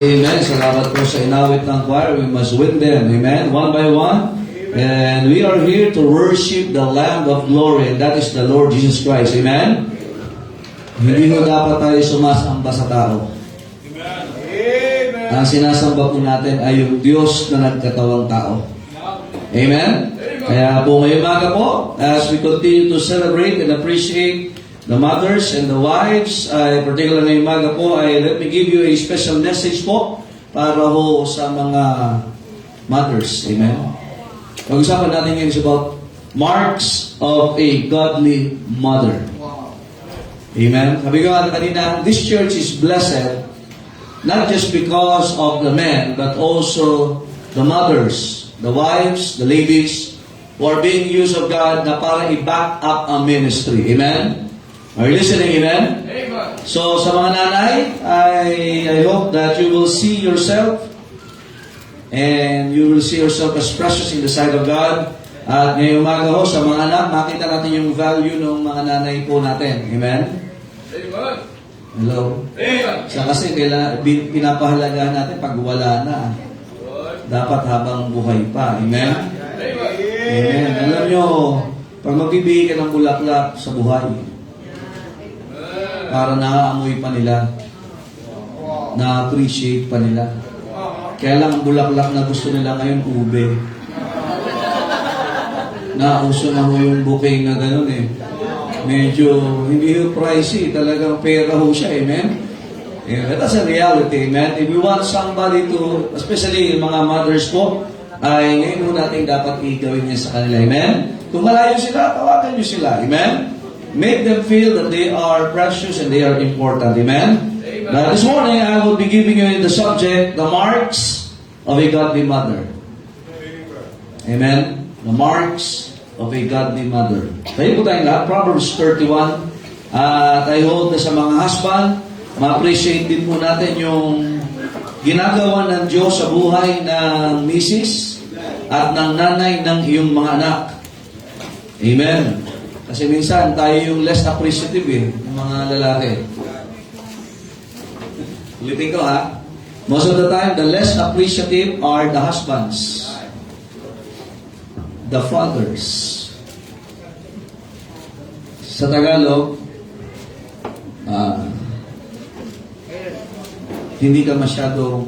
Amen. Salamat po sa inawit ng choir. We must win them. Amen. One by one. And we are here to worship the Lamb of glory. And that is the Lord Jesus Christ. Amen. Hindi mo dapat tayo sumasamba sa tao. Ang sinasamba po natin ay yung Diyos na nagkatawang tao. Amen. Kaya po ngayong umaga po, as we continue to celebrate and appreciate the mothers and the wives, particularly ngayong umaga po, let me give you a special message po para ho sa mga mothers. Amen. Pag-usapan natin ngayon is about marks of a godly mother. Amen. Sabi ko nga kanina, this church is blessed not just because of the men, but also the mothers, the wives, the ladies who are being used of God na para i-back up ang ministry. Amen. Are you listening? Amen? Amen. So, sa mga nanay, I hope that you will see yourself and you will see yourself as precious in the sight of God. At ngayong umaga ho, sa mga anak, makita natin yung value ng mga nanay po natin. Amen? Amen. Hello? Amen. Sa kasi pinapahalagahan natin pag wala na. Dapat habang buhay pa. Amen? Amen. Amen. Alam nyo, pag magbibigay ka ng bulaklak sa buhay, para naaamoy pa nila, na-appreciate pa nila. Kaya lang ang bulaklak na gusto nila ngayon, ube. Nauso na ho yung bouquet na gano'n eh. Medyo, hindi ho pricey, talagang pera ho siya, amen? That's a reality, amen? If we want somebody to, especially yung mga mothers po, ay ngayon ho natin dapat i-gawin niya sa kanila, amen? Kung malayo sila, tawagan niyo sila, amen? Make them feel that they are precious and they are important. Amen? Amen. Now, this morning, I will be giving you the subject, the marks of a godly mother. Amen? The marks of a godly mother. Tayo po tayong lahat. Proverbs 31. At I hope na sa mga husband, ma-appreciate din po natin yung ginagawa ng Diyos sa buhay ng misis at ng nanay ng iyong mga anak. Amen. Kasi minsan, tayo yung less appreciative yung mga lalaki. Ulitin ko ha. Most of the time, the less appreciative are the husbands. The fathers. Sa Tagalog, hindi ka masyadong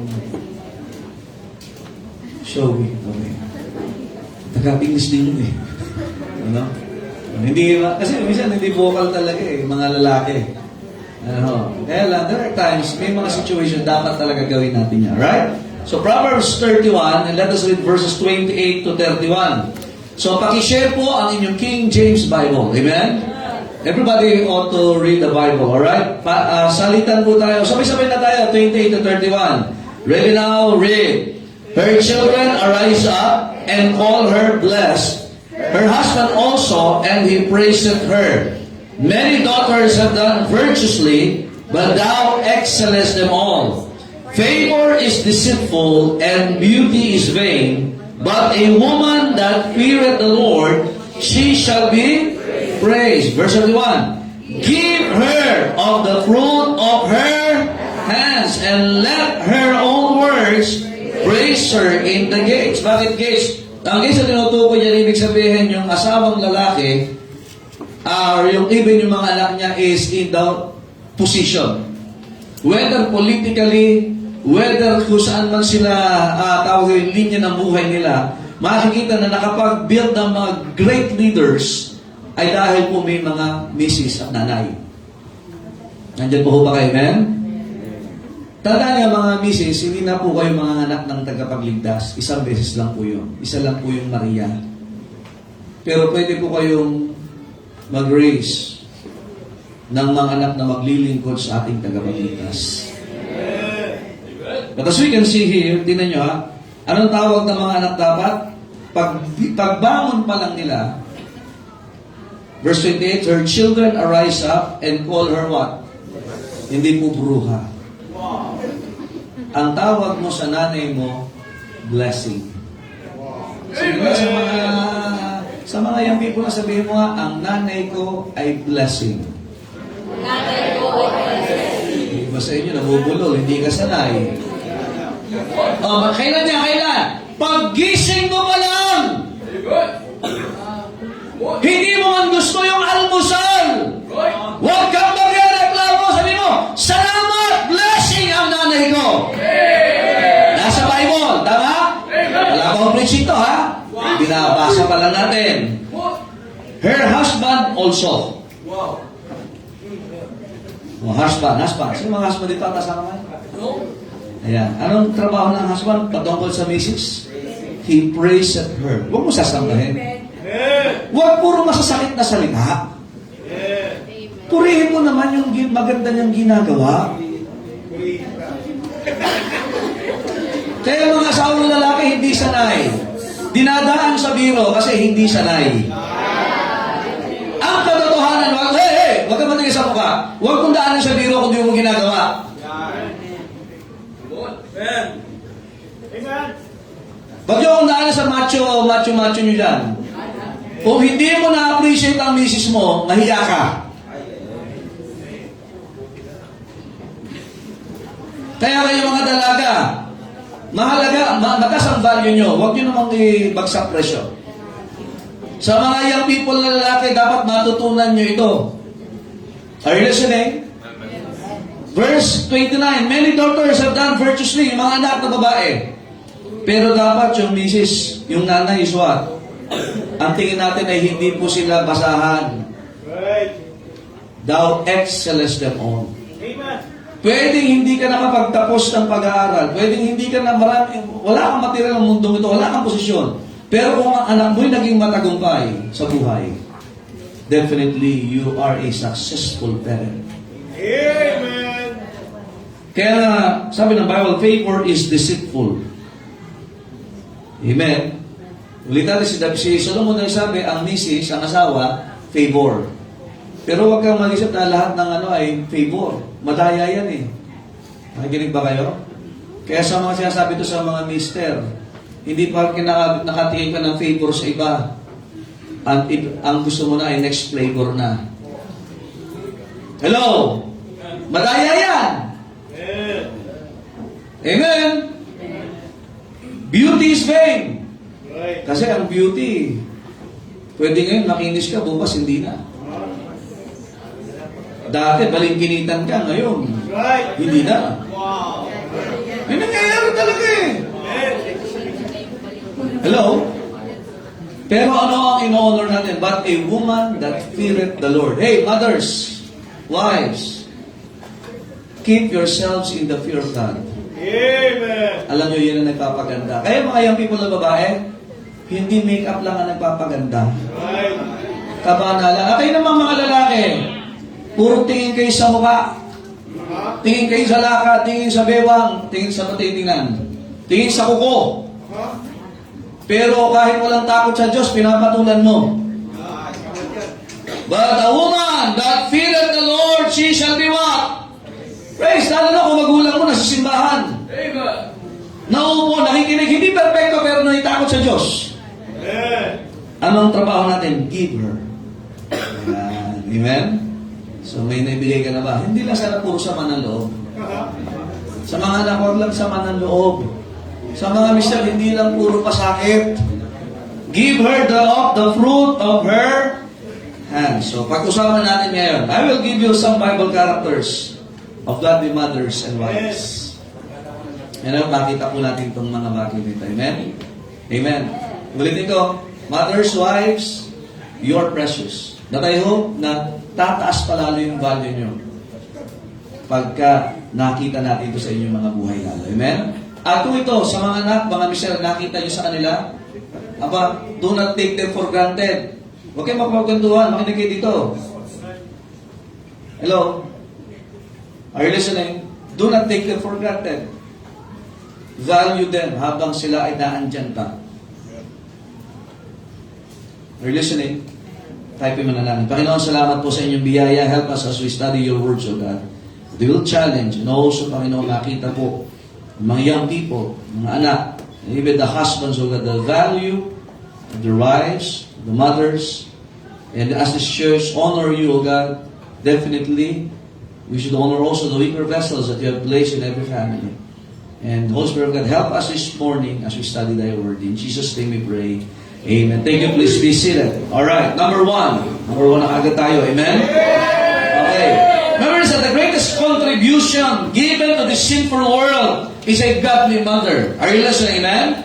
showy. Okay. Taga-English din yun Ano? Hindi, kasi minsan hindi vocal talaga mga lalaki. Kaya lang, there are times, may mga situation dapat talaga gawin natin yan. Right? So, Proverbs 31, and let us read verses 28 to 31. So, pakishare po ang inyong King James Bible. Amen? Everybody ought to read the Bible, alright? Salitan po tayo. Sabay-sabay na tayo, 28 to 31. Ready now, read. Her children arise up and call her blessed. Her husband also, and he praiseth her. Many daughters have done virtuously, but thou excellest them all. Favor is deceitful, and beauty is vain, but a woman that feareth the Lord, she shall be praised. Verse 31. Give her of the fruit of her hands, and let her own words praise her in the gates. Bakit gates? Ang gates na tinutukoy niya, ibig sabihin yung asawang lalaki, or yung even yung mga anak niya is in the position. Whether politically, whether kung saan man sila tawag yung linya ng buhay nila, makikita na nakapag-build ng mga great leaders ay dahil po may mga misis at nanay. Nandiyan po ba kayo, amen? Tandaan niya mga misis, hindi na po kayo mga anak ng tagapagligtas. Isang beses lang po yun. Isa lang po yung Maria. Pero pwede po kayong mag-raise ng mga anak na maglilingkod sa ating tagapagligtas. But as we can see here, tingnan nyo anong tawag ng mga anak dapat? Pagbangon pa lang nila, verse 28, her children arise up and call her what? Hindi po bruha. Ang tawag mo sa nanay mo, blessing. So, sa mga young people na sabihin mo ang nanay ko ay blessing. Nanay ko ay blessing. Iba sa inyo, nabubulol, hindi ka sanay. Kailan niya? Kailan? Paggising mo pa lang! Hindi mo man gusto yung almusal! Huwag kang magreklamo! Sabi mo, salamat! Blessing ang nanay ko! Nasa Bible, tama? Wala akong preaching to, ha? Binabasa pa lang natin. Her husband also. Husband. Sino mga husband dito? Kasama kayo? Ayan. Anong trabaho ng husband? Patungkol sa misis? He prays at her. Huwag mo sasambahin. Huwag puro masasakit na salita. Purihin mo naman yung maganda niyang ginagawa. Kaya mga asawang lalaki hindi sanay. Dinadaan sa biro kasi hindi sanay. Ang katotohanan, huwag ka matigil sa mukha. Huwag kong daanan sa biro kung di mo ginagawa. Huwag niyo kong daanan sa macho nyo dyan. Kung hindi mo na-appreciate ang misis mo, mahiya ka. Kaya kayo mga dalaga, mahalaga, mataas ang value nyo. Huwag nyo namang ibagsak presyo. Sa mga young people na lalaki, dapat matutunan nyo ito. Are you listening? Verse 29, many daughters have done virtuously, yung mga anak na babae. Pero dapat yung misis, yung nanay is what? Ang tingin natin ay hindi po sila basahan. Thou excellest them all. Pwedeng hindi ka nakapagtapos ng pag-aaral. Pwedeng hindi ka na wala kang material ng mundong ito, wala kang posisyon. Pero kung ang anak mo'y naging matagumpay sa buhay, definitely you are a successful parent. Amen. Kaya sabi ng Bible, favor is deceitful. Amen. Ulit natin si Solomon ay sabi, ang misis, ang asawa, favor. Pero huwag kang mag-isip na lahat ng ay favor. Madaya yan eh. Nakikinig ba kayo? Kaya sa mga sinasabi ito sa mga mister, hindi pa nakatingin ka ng favor sa iba. Ang gusto mo na ay next flavor na. Hello? Madaya yan! Amen! Beauty is vain. Kasi ang beauty, pwede ngayon makinis ka, bukas hindi na. Dati, balingkinitan ka, ngayon, hindi na. May nangyayari talaga eh. Hello? Pero ano ang in-honor natin? But a woman that feareth the Lord. Hey, mothers, wives, keep yourselves in the fear of God. Amen. Alam nyo, yun ang nagpapaganda. Kaya mga young people na babae, hindi make-up lang ang nagpapaganda. Kabanala. At kayo naman mga lalaki, puro tingin kayo sa mukha. Tingin kayo sa laka, tingin sa bewang, tingin sa patitingan, tingin sa kuko. Pero kahit walang takot sa Diyos, pinapatulan mo. But a woman that feareth the Lord, she shall be what? Praise, lalo na kung magulang mo nasa simbahan. Naupo, nakikinig, hindi perfecto pero naitakot sa Diyos. Anong trabaho natin? Give her. Amen? So may naibigay ka na ba? Hindi lang sana puro sama ng loob. Sa mga anak, huwag lang sama ng loob. Sa mga mister, hindi lang puro pasakit. Give her the fruit of her hands. So pag-usapan natin ngayon, I will give you some Bible characters of godly mothers and wives. And makita po natin itong mga bagay nito. Amen? Amen. Ulit ito, mothers, wives, you are precious. That I hope na tataas palalo yung value nyo pagka nakita natin ito sa inyong mga buhay lalo. Amen? At kung ito, sa mga anak, mga mister, nakita nyo sa kanila, do not take them for granted. Huwag kayo magpagkantuhan, makinig kayo dito. Hello? Are you listening? Do not take them for granted. Value them habang sila ay naandyan pa. Are you listening? Type mo na lang. Panginoon, salamat po sa inyong biyaya. Help us as we study your words, O God. They will challenge. And also, Panginoon, nakita po mga young people, mga anak, and even the husbands, O God, the value of their wives, the mothers, and as this church honor you, O God, definitely, we should honor also the weaker vessels that you have placed in every family. And Holy Spirit of God, help us this morning as we study Thy Word. In Jesus' name we pray. Amen. Thank you. Please be seated. Alright, number one. Number one na agad tayo. Amen? Okay. Remember that the greatest contribution given to the sinful world is a godly mother. Are you listening? Amen?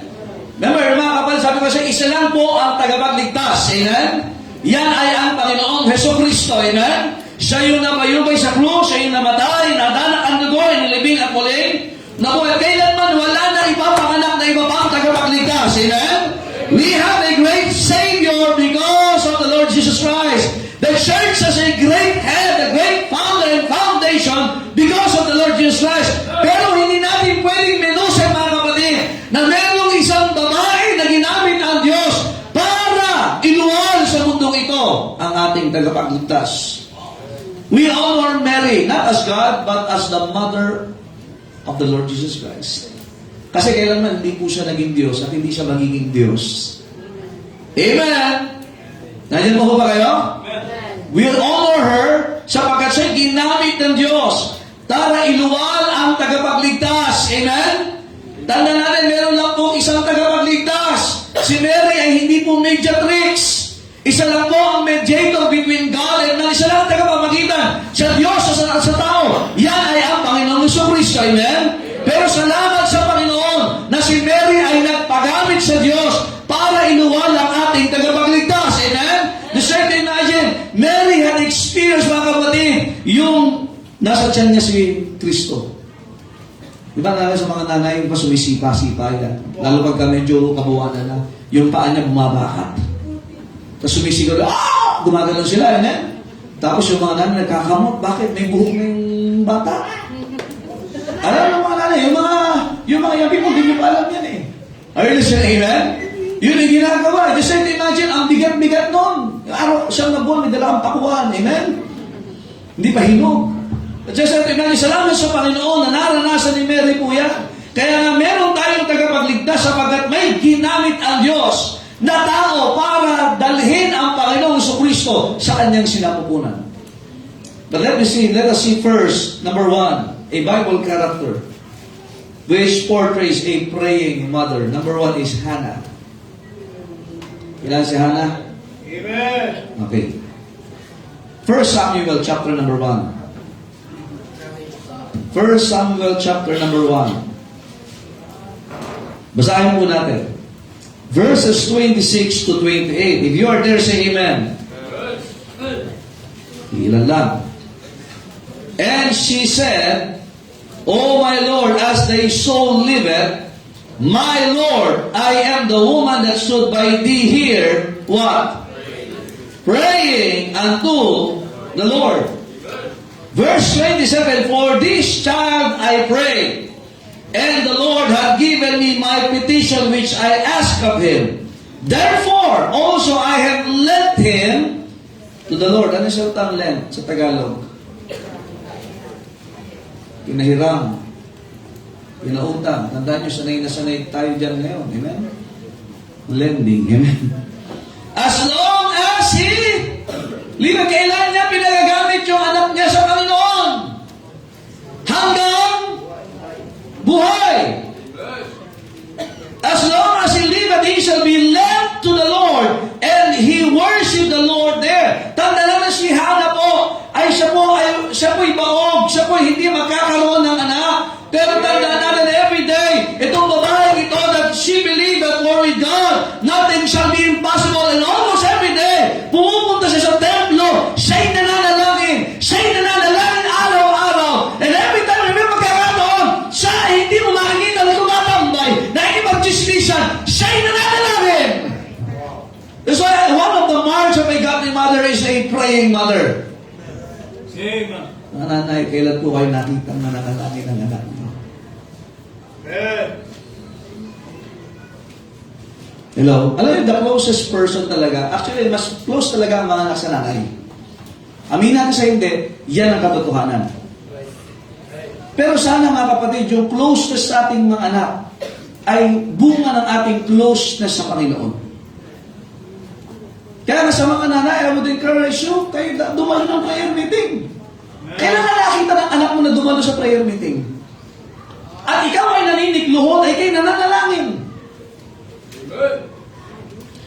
Remember, mga kapal, sabi ko sa isa lang po ang tagapagligtas. Amen? Yan ay ang Panginoong Heso Kristo. Amen? Siya yung napayubay sa krus, siya yung namatay, nadanak ang dugo, nilibing at muling, na buhay. Kailanman wala na ipapanganak na iba pang tagapagligtas. Amen? We have a great Savior because of the Lord Jesus Christ. The church has a great head, a great founder and foundation because of the Lord Jesus Christ. Pero hindi natin pwedeng menusin, mga kapatid, na merong isang babae na ginamit ang Diyos para iluwal sa mundong ito ang ating tagapagligtas. We honor Mary, not as God, but as the mother of the Lord Jesus Christ. Kasi kailanman hindi po siya naging Diyos at hindi siya magiging Diyos. Amen! Nandiyan mo ba kayo? Amen. We honor her sapagkat siya ginamit ng Diyos para iluwal ang tagapagligtas. Amen? Tanda natin, meron lang po isang tagapagligtas. Si Mary ay hindi po mediatrix. Isa lang po ang mediator between God and man. Isa lang ang tagapamagitan sa Diyos sa tao. Yan ay ang Panginoong Jesucristo. Amen? Pero salamat sa Panginoon na si Mary ay nagpagamit sa Diyos para iluwal ang ating tagapagligtas. Amen? The same thing, imagine, Mary had experienced, mga kapatid, yung nasa tiyan niya si Kristo. Diba nga sa mga nanay, yung pa sumisipa-sipa yan. Lalo pagka medyo kabuwanan na, yung paa niya bumabakat. Tapos sumisigaw, gumagalaw sila, amen? Tapos yung mga nanay nagkakamot, bakit? May buhok ng bata. Alam ng mga nanay, yung mga yabi mo, hindi mo alam yan eh. Are you listening, amen? Yun yung ginagawa. Just imagine, ang bigat-bigat nun. Araw, siyang na buwan, may dalawang pakuan, amen? Hindi pa hinog. Just imagine, salamat sa Panginoon na naranasan ni Mary po yan. Kaya nga meron tayong tagapagligtas sapagkat may ginamit ang Diyos na tao para dalhin ang Panginoong Jesucristo sa kanyang sinapupunan. But let us see first, number one, a Bible character which portrays a praying mother. Number one is Hannah. Ilan si Hannah? Amen. Okay. 1 Samuel chapter number 1. 1 Samuel chapter number 1. Basahin po natin. Verses 26 to 28. If you are there, say amen. Ilan lang. And she said, O my Lord, as thy soul liveth, my Lord, I am the woman that stood by thee here, what? Praying unto the Lord. Verse 27, For this child I prayed, and the Lord hath given me my petition which I asked of him. Therefore, also I have lent him to the Lord. Ano siya utang lent sa Tagalog? Pinahiram. Pinautang. Tandaan nyo, sanay na sanay tayo dyan ngayon. Amen? Lending. Amen? As long as he, kailan niya pinagagamit yung anak niya sa Panginoon? Hanggang buhay. As long as he liveth, he shall be led to the Lord, and he worship the Lord there. Tanda na si Hannah po, siya po'y baog, siya po'y hindi magkakaroon ng anak. Pero tandaan natin every day, itong babaeng ito that she believed that for with God, nothing shall be impossible. And almost every day, pumupunta siya sa templo, siya'y nananalangin araw-araw. And every time may magkakaroon, siya hindi mo makikita na tumatambay, na hindi mag-chismisan, siya'y nananalangin. That's why one of the marks of a godly mother is a praying mother. Amen. Mga nanay, kailan po kayo nakita ang nananalangin ng anak niyo? Amen. Hello? Alam niyo, the closest person talaga, actually, mas close talaga ang mga anak sa nanay. Amin natin sa hindi, yan ang katotohanan. Pero sana mga kapatid, yung closeness sa ating mga anak ay bunga ng ating closeness sa Panginoon. Kaya nga sa mga nanay, I would encourage you, kayo dumalo ng prayer meeting. Kailan na nakita ng anak mo na dumalo sa prayer meeting? at ikaw ay naninikluhod, ay kay nananalangin. Amen.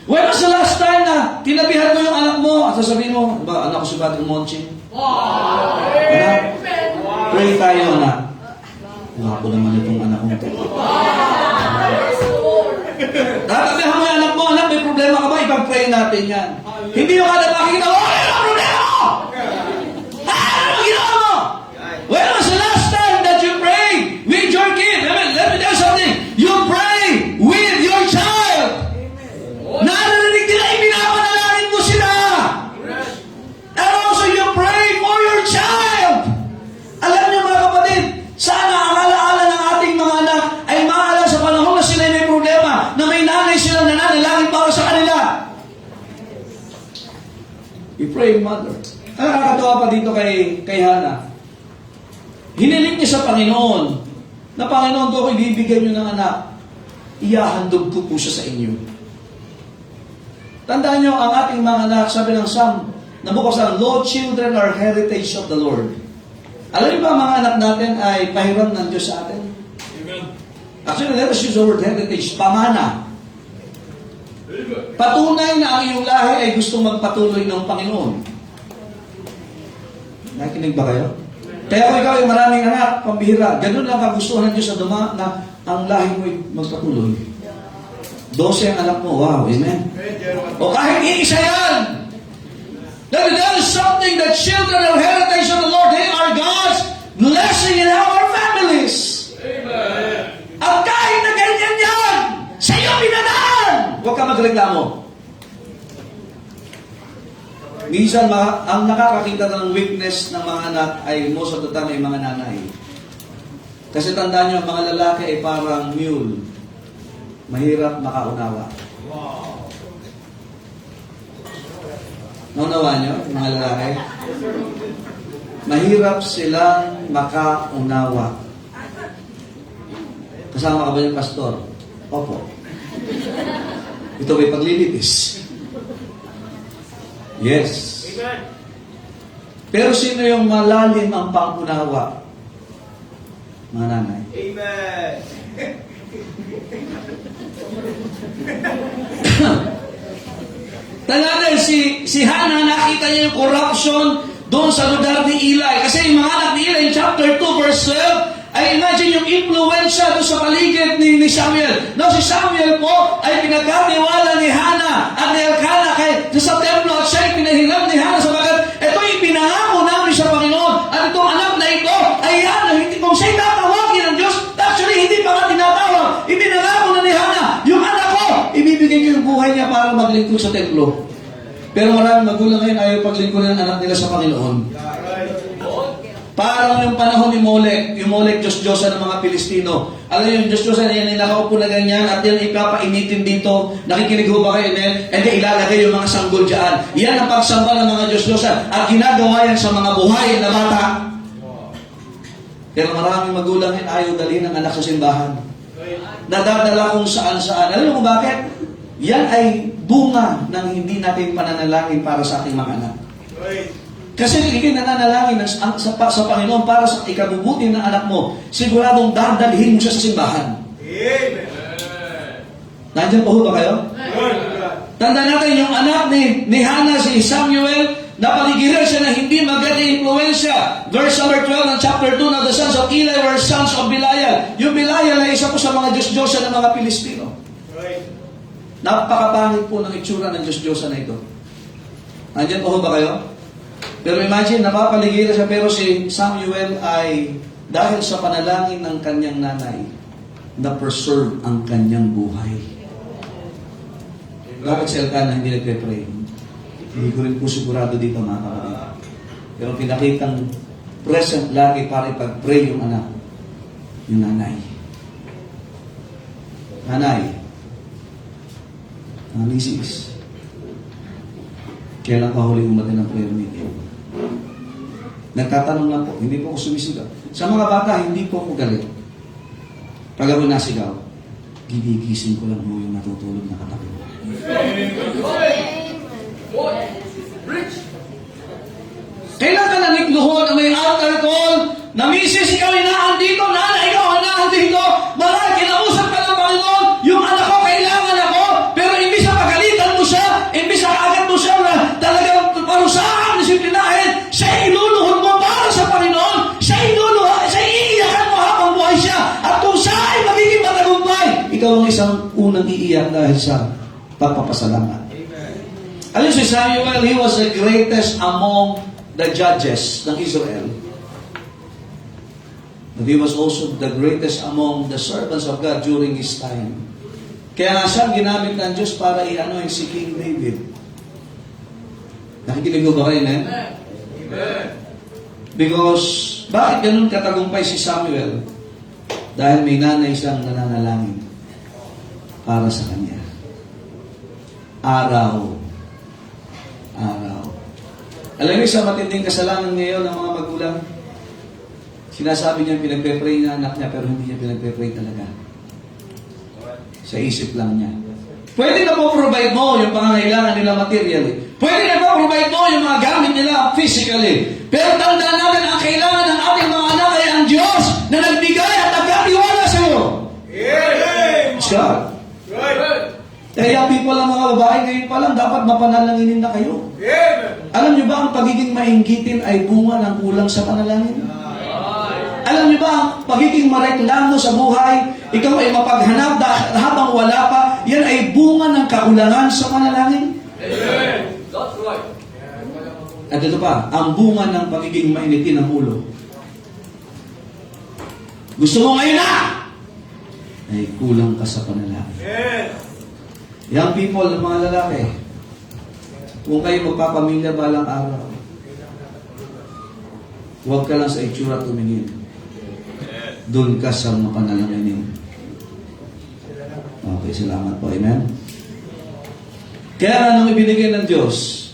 When was the last time na tinabihan mo yung anak mo at sasabihin mo, ba, anak ko si Padre Monching? Anak, pray tayo, anak. Wako naman itong anak kong ito. Tatabihan mo yung anak mo, anak, may problema ka ba? Ipag-pray natin yan. Hindi yung kada makikita, oh, ano ang problema mo? Ano ang ginawa mo? When was the last time that you prayed with your kid? Let me tell you something. You pray with your child. Narinig nila, ibinapanalangin mo sila. And also you pray for your child. Alam niyo mga kapatid, sana ang alaala ng ating mga anak ay maaalala sa panahon na sila may problema, na may nanay silang nananalangin para sa kanila. You pray, mother. Ang nakakatawa pa dito kay Hannah. Hiniling niya sa Panginoon, na Panginoon, ko ibibigay niyo ng anak, iyahandog ko po siya sa inyo. Tandaan niyo, ang ating mga anak, sabi ng Psalm, nabukasan, Lord, children are heritage of the Lord. Alam niyo ba, mga anak natin ay pahiram ng Diyos sa atin? Amen. Actually, let us use the word heritage, pamana. Amen. Patunay na ang iyong lahi ay gusto magpatuloy ng Panginoon. Nakikinig ba kayo? Kaya kung ikaw ay maraming anak, pambihira, ganun lang kagustuhan ng Diyos na ang lahi mo ay magpatuloy. 12 ang anak mo, wow, amen? O kahit iisa yan! Let me tell you something, that children are heritage of the Lord. They are God's blessing in our families. Amen. At kahit na ganyan yan, sa iyo pinadaan! Huwag ka magreklamo. Minsan, ang nakakakita ng weakness ng mga anak ay most of the time ay mga nanay. Kasi tandaan nyo, ang mga lalaki ay parang mule. Mahirap makaunawa. Wow. Naunawa nyo, mga lalaki? Mahirap silang makaunawa. Kasama ka ba yung pastor? Opo. Ito ba'y paglilitis? Yes. Amen. Pero sino yung malalim ang pangunawa? Mga nanay. Amen. Tandaan si Hannah, nakita niya yung corruption doon sa lugar ni Eli. Kasi yung mga anak ni Eli, in chapter 2, verse 12, ay imagine yung influensya doon sa paligid ni Samuel. No, si Samuel po ay pinagkatiwala ni Hannah at ni Elkanah sa templo at siya ay pinahiram ni Hannah sabagat ito yung pinangako namin sa Panginoon at itong anak na ito ay Hannah, hindi kung siya'y tatawagin ng Diyos, actually hindi pa nga tinatawag. Ipinangako na ni Hannah, yung anak ko, ibibigay ko yung buhay niya para maglingkod sa templo. Pero maraming magulang ngayon ayaw paglingkurin ang anak nila sa Panginoon. Parang yung panahon ni Molek, yung Molek Diyos-Diyosa ng mga Pilistino. Alam niyo, yung Diyos-Diyosa na yan, nakaupo na ganyan, at yan ipapainitin dito. Nakikinig ho ba kayo, Nel? And then ilalagay yung mga sanggol dyan. Yan ang pagsamba ng mga Diyos-Diyosa. At ginagawa yan sa mga buhay na bata. Pero maraming magulang yan, ayaw dalhin ang anak sa simbahan. Nadadala kung saan-saan. Alam niyo kung bakit? Yan ay bunga ng hindi natin pananalangin para sa ating mga anak. Kasi ikay nananalangin sa Panginoon para sa ikabubuti ng anak mo, siguradong dadalhin mo siya sa simbahan. Amen. Nandiyan po ba kayo? Tanda natin yung anak ni Hannah, si Samuel, napaligiran siya na hindi magandang impluensya. Verse number 12 ng chapter 2, now the sons of Eli were sons of Belial. Yung Belial ay isa po sa mga Diyos-Diyosa ng mga Pilistino. Napakapangit po ng itsura ng Diyos-Diyosa na ito. Nandiyan po ba kayo? Pero imagine, napapaligiran siya, pero si Samuel ay, dahil sa panalangin ng kanyang nanay, na-preserve ang kanyang buhay. Bakit si Elkanah hindi nagpe-pray? Hindi ko rin po sigurado dito, mga kapatid. Pero pinakitang present lagi para ipag-pray yung anak, yung nanay. Nanay, misis, kailan ka huli umatin ng prayer meeting? Nagtatanong lang po, hindi po ako sumisigaw. Sa mga bata, hindi po ako galit. Pag ako nasigaw, gigigising ko lang po yung natutulog na katabi ko. Kailan ka nanikluhod na may altar call, na misis, ikaw ay naan dito, nana, ikaw ay naan dito, marahil kinausap ka ng Panginoon, yung anak ko, kailangan ako, pero imbis na pagalitan mo siya, imbis na agad mo siya na talagang parusahan, disiplinahin, siya iluluhod mo para sa Panginoon, siya iiyakan mo habang buhay siya, at kung siya ay magiging matagumpay, ikaw ang isang unang iiyak dahil sa pagpapasalamat. Alam si Samuel, he was the greatest among the judges ng Israel. But he was also the greatest among the servants of God during his time. Kaya nga siya ginamit ng Diyos para i-anoint si King David. Nakikinig mo ba kayo na? Amen. Because, bakit ganun katagumpay si Samuel? Dahil may nanay siyang nananalangin para sa kanya. Araw. Alam niyo sa matinding kasalanan ngayon ng mga magulang, sinasabi niya pinagpe-pray na anak niya pero hindi niya pinagpe-pray talaga. Sa isip lang niya. Pwede na po provide mo yung pangangailangan nila materially. Pwede na po provide mo yung mga gamit nila physically. Pero tandaan natin ang kailangan ng ating mga anak ay ang Diyos na nagbigay at nagkatiwala sa iyo. Amen. God. Right. Kaya people ang mga babae ngayon pa lang dapat mapanalanginin na kayo. Amen. Alam niyo ba ang pagiging mainggitin ay bunga ng kulang sa panalangin? Alam niyo ba ang pagiging mareklamo sa buhay, ikaw ay mapaghanap habang wala pa, yan ay bunga ng kakulangan sa panalangin? Amen. That's right. At ito pa, ang bunga ng pagiging mainitin ng ulo. Gusto mo ngayon na? Ay kulang ka sa panalangin. Amen. Young people, mga lalaki, kung kayo magpapamilya balang araw, huwag ka lang sa itsura tumingin. Doon ka sa mapanalanginin. Okay, salamat po. Amen? Kaya nung ibinigay ng Diyos,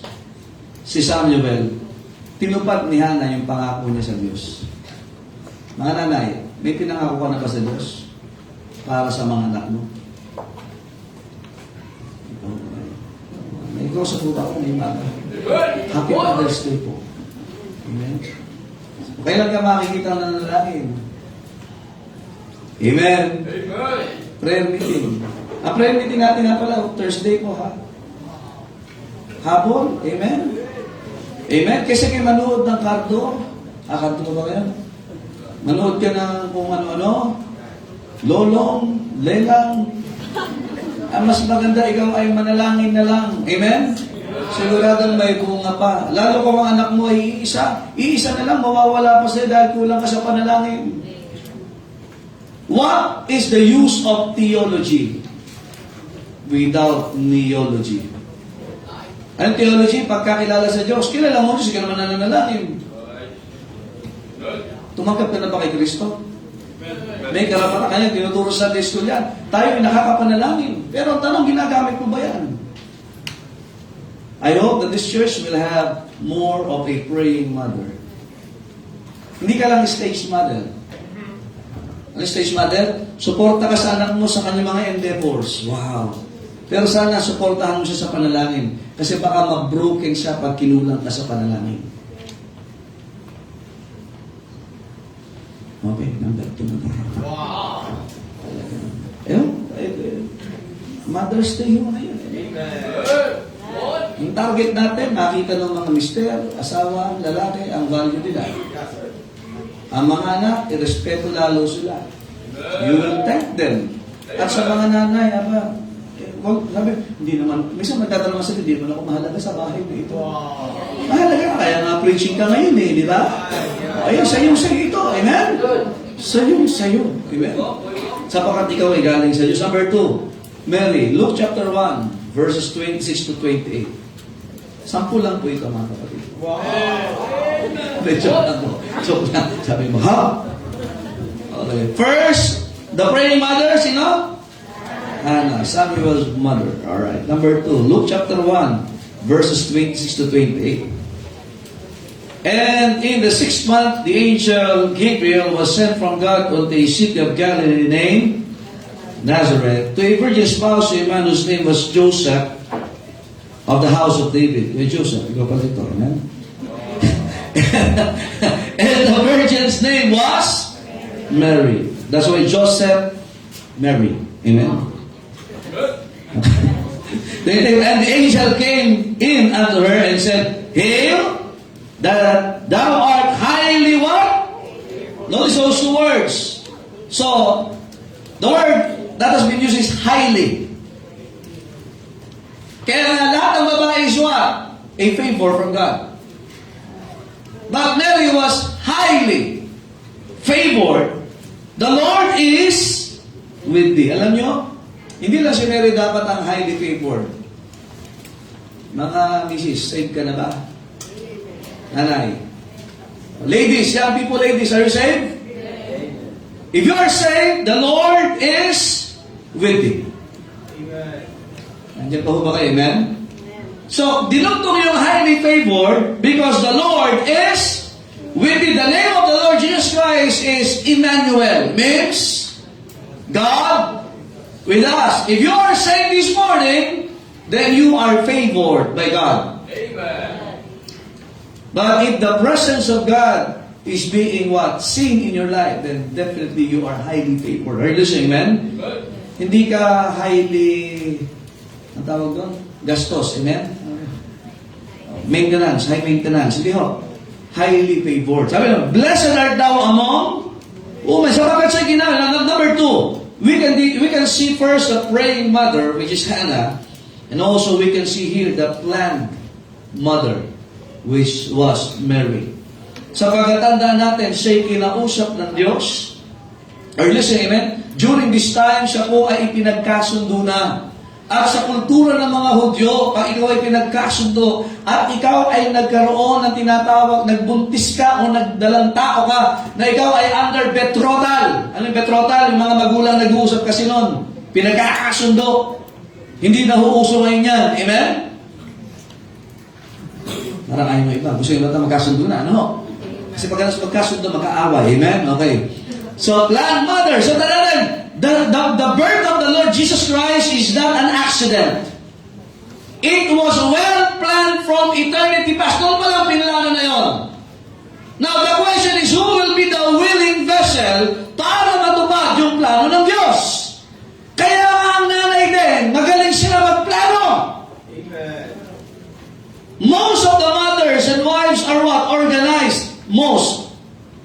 si Samuel, tinupad ni Hannah yung pangako niya sa Diyos. Mga nanay, may pinangako ka na ba sa Diyos? Para sa mga anak mo? Ikaw sa buka ko, may mga. Happy Mother's Day po. Amen? Kailan ka makikita ng lalaki? Amen? Amen. Prayer meeting. Ang prayer meeting natin nga pala, Thursday po ha. Hapon? Amen? Amen? Kasi kayo manood ng kardo. Kardo ba yan? Manood ka ng kung ano-ano. Lolong, lelang. Ang mas maganda, ikaw ay manalangin na lang. Amen? Siguradong may bunga pa. Lalo kung ang anak mo ay iisa na lang, mawawala pa sa'yo dahil kulang ka sa panalangin. What is the use of theology without neology? Ang theology, pagkakilala sa Diyos, kilala mo, kasi ka naman nananalangin. Tumanggap ka na ba kay Kristo? May karapatan kanya, tinuturo sa Sunday school yan. Tayo ay nakakapanalangin. Pero ang tanong, ginagamit mo ba yan? I hope that this church will have more of a praying mother. Hindi ka lang stage mother. Ano stage mother? Suporta ka sa anak mo sa kanyang mga endeavors. Wow. Pero sana suportahan mo siya sa panalangin. Kasi baka mag-broken siya pag kinulang ka sa panalangin. Okay, number 2 na tayo. Wow. Mother's Day mo ngayon. Yung target natin, makita ng mga mister, asawa, lalaki, ang value nila. Ang mga anak, irespeto lalo sila. You will thank them. At sa mga nanay, sabi, hindi naman, minsan magtatanong sa hindi naman ako mahalaga sa bahay na ito. Mahalaga ka, kaya nga preaching ka ngayon di ba? Ayun, sa'yo ito, amen? Sa'yo, amen? Sapagat ikaw ay galing sa Diyos. Number 2, Mary, Luke chapter 1, verses 26 to 28. 10 lang po ito, mga kapatid. Wow. Joke lang. Sabi mo, ha? Okay. First, the praying mother, sino? Hannah, Samuel's mother. Alright. Number 2, Luke chapter 1, verses 26 to 28. And in the 6th month, the angel Gabriel was sent from God unto a city of Galilee named Nazareth, to a virgin spouse to a man whose name was Joseph, of the house of David. Joseph, ikaw pala ito, amen? And the virgin's name was Mary. That's why Joseph married. Amen. Good. And the angel came in unto her and said, Hail, that thou art highly what? Notice those two words. So, the word that has been used is highly. Kaya lahat ng babae is what? A favor from God. But Mary was highly favored. The Lord is with thee. Alam nyo, hindi lang si Mary dapat ang highly favored. Mga misis, saved ka na ba? Nanay. Ladies, young people, ladies, are you saved? If you are saved, the Lord is with thee. Nandiyan pa ho ba kayo? Amen? So, dinugtong yung highly favored because the Lord is with thee. The name of the Lord Jesus Christ is Emmanuel. Means, God with us. If you are saved this morning, then you are favored by God. Amen. But if the presence of God is being what? Seen in your life, then definitely you are highly favored. Are you listening, amen? Good. Hindi ka highly, ang tawag doon? Gastos, amen? Maintenance, high maintenance. Hindi ho. Highly favored. Sabi lang, blessed art thou among women. Sapagat sa ginamit. Number 2, we can see first the praying mother, which is Hannah, and also we can see here the planned mother, which was Mary. Sa pagkatanda natin, siya'y kinausap ng Diyos. Or listen, amen? During this time, siya po ay ipinagkasundo na. At sa kultura ng mga Hudyo, pag ikaw ay pinagkasundo, at ikaw ay nagkaroon ng tinatawag, nagbuntis ka o nagdalang tao ka, na ikaw ay under betrothal. Ano yung betrothal? Yung mga magulang nag-uusap kasi noon. Pinagkakasundo. Hindi na huuso ngayon yan. Amen? Parang ayaw mo iba. Gusto yung bata magkasundo na. Ano? Kasi pag magkasundo, magkaaway. Amen? Okay. So, planned mother. So, the birth of the Lord Jesus Christ is not an accident. It was well planned from eternity past. Noon pa lang pinalano na yun. Now, the question is, who will be the willing vessel para matupad yung plano ng Diyos? Kaya ang nanay din, magaling sila magplano. Amen. Most of the mothers and wives are what? Organized. Most,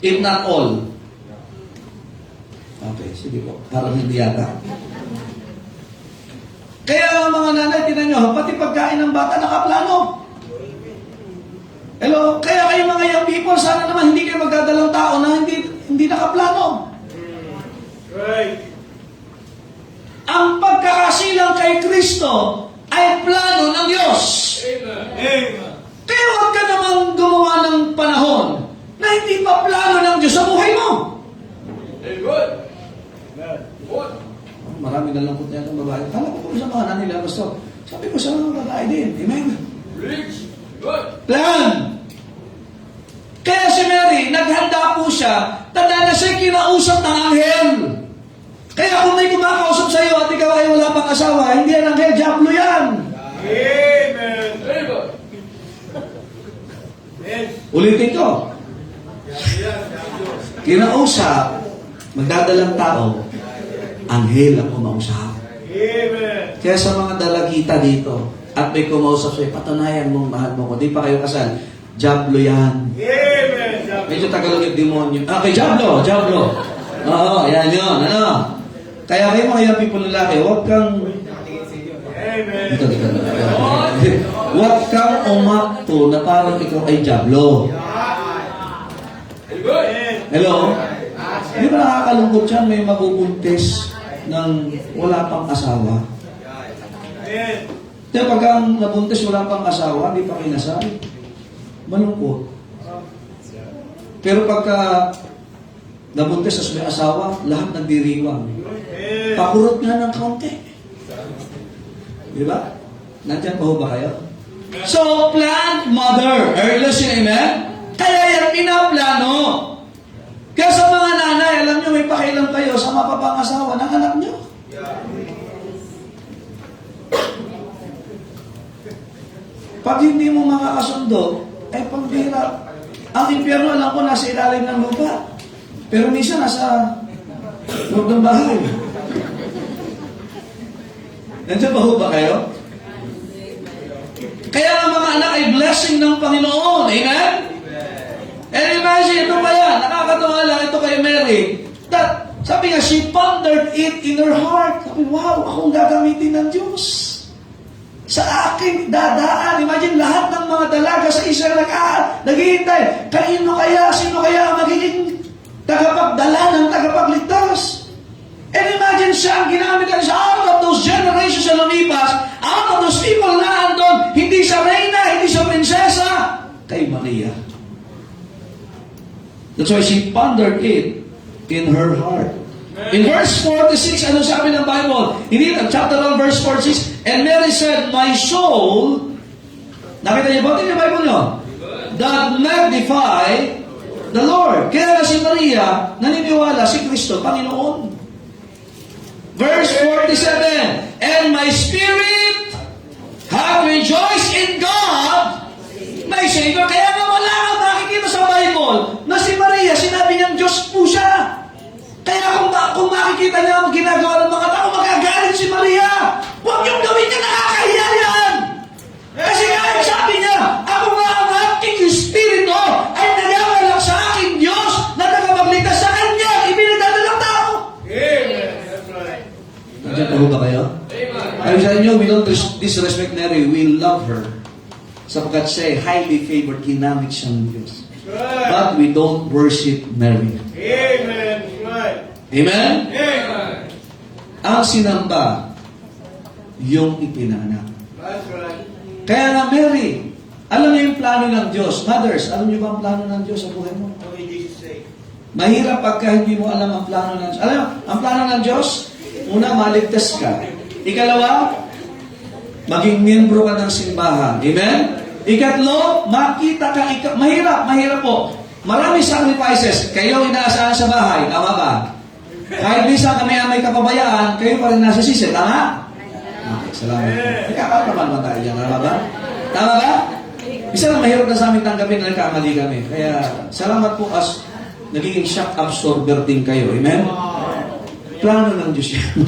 if not all. Okay, sige po. Parang hindi yata. Kaya mga nanay, tinan nyo, pati pagkain ng bata nakaplano. Hello? Kaya kayo mga young people, sana naman hindi kayo magdadalang tao na hindi nakaplano. Right. Ang pagkakasilang kay Kristo ay plano ng Diyos. Amen. Amen. Kaya huwag ka namang gumawa ng panahon na hindi pa plano ng Diyos sa buhay mo. Good. Good. Marami na langkot na itong babae. Kala ko sa mga nanila, Pastor. Sabi ko sa mga babae din. Amen? Rich. Good. Plan! Kaya si Mary, naghanda po siya, tanda na siya kinausap ng anghel. Kaya kung may kumakausap sa iyo at ikaw ay wala pang asawa, hindi yan anghel, diablo yan. Amen. Very good. Yes. Ulitin ko. Kinausap, magdadalang tao, anghel ang kumausap. Amen. Kaya sa mga dalagita dito, at may kumausap sa'yo, patunayan mong mahal mo ko, di pa kayo kasal, diablo yan. Amen. Medyo Tagalog yung demonyo. Okay, diablo. Oo, yan yun. Ano? Kaya kayo mga young people lalaki, huwag kang... Amen. Dito. Huwag kang umakto na parang ikaw ay diablo. Very good. Hello? Di ba nakakalungkot yan, may mabubuntis ng wala pang asawa? Amen. Kaya pag ang nabuntis wala pang asawa, di pa kinasal, malungkot. Pero pagka nabuntis as may asawa, lahat nagdiriwang. Amen. Pakurot nga ng kaunti. Di ba? Nandiyan pa ho ba kayo? So, planned mother. Are you listening, amen? Kaya yan pinaplano. Kaya sa mga nanay, alam nyo, may pakialam kayo sa mapapangasawa ng anak nyo. Pag hindi mo makakasundo, ay pambira. Ang impyerno, alam ko, nasa ilalim ng lupa. Pero minsan, nasa Loob ng bahay. Nandiyan ba ho ba kayo? Kaya ang mga anak ay blessing ng Panginoon. Amen? And imagine, ito pa yan. Nakakatawa lang ito kay Mary. Sabi nga, she pondered it in her heart. Sabi, wow, akong gagamitin ng Diyos. Sa aking dadaan. Imagine, lahat ng mga dalaga sa Israel naghihintay. Sino kaya ang magiging tagapagdala ng tagapagligtas? And imagine siya, ang ginamit niya siya out of those generations na lumipas, out of those people na andon, hindi siya reyna, hindi siya prinsesa, kay Maria. That's why she pondered it in her heart. In verse 46, ano sabi ng Bible? Chapter 1, verse 46, and Mary said, my soul, nakita niyo ba? Tingnan yung Bible niyo. Doth magnify the Lord. Kaya na si Maria, naniniwala si Kristo, Panginoon. Verse 47, and my spirit hath rejoiced in God, my Savior. Kaya nga wala kang makikita sa Bible na si Maria, sinabi niyang Diyos po siya. Kaya kung makikita niya ang ginagawa ng mga tao, magagalit si Maria. Huwag niyong gawin niya, nakakahiya yan. Kasi nga, sabi niya, ako nga ang aking espiritu ay nagagalak sa aking Diyos na tagapagligtas sa kanya, ibinadala ng tao. Amen. That's right. Nandiyan pa ho ba kayo? Ay, sa inyo, we don't disrespect Mary, we love her. Sapagkat siya ay highly favored, ginamit siyang Diyos. Right. But we don't worship Mary. Amen. That's right. Amen? Amen. Ang sinamba, yung ipinanak. That's right. Kaya nga Mary, alam niyo yung plano ng Diyos. Mothers, alam niyo ba ang plano ng Diyos sa buhay mo? What did Jesus say? Mahirap pagka hindi mo alam ang plano ng Diyos. Alam mo, ang plano ng Diyos, una, maligtas ka. Ikalawa, maging miyembro ka ng simbahan. Amen? Ikatlo, makita ka, mahirap po. Maraming sacrifices, kayo inaasahan sa bahay, tama ba? Kahit minsan kami ang may kapabayaan, kayo pa rin nasa sisi, tama? Okay, salamat. Nagkakataman ba tayo dyan, tama ba? Tama ba? Isa lang mahirap na sa amin tanggapin na nagkamali kami. Kaya, salamat po as nagiging shock absorber din kayo. Amen? Plano ng Diyos yan.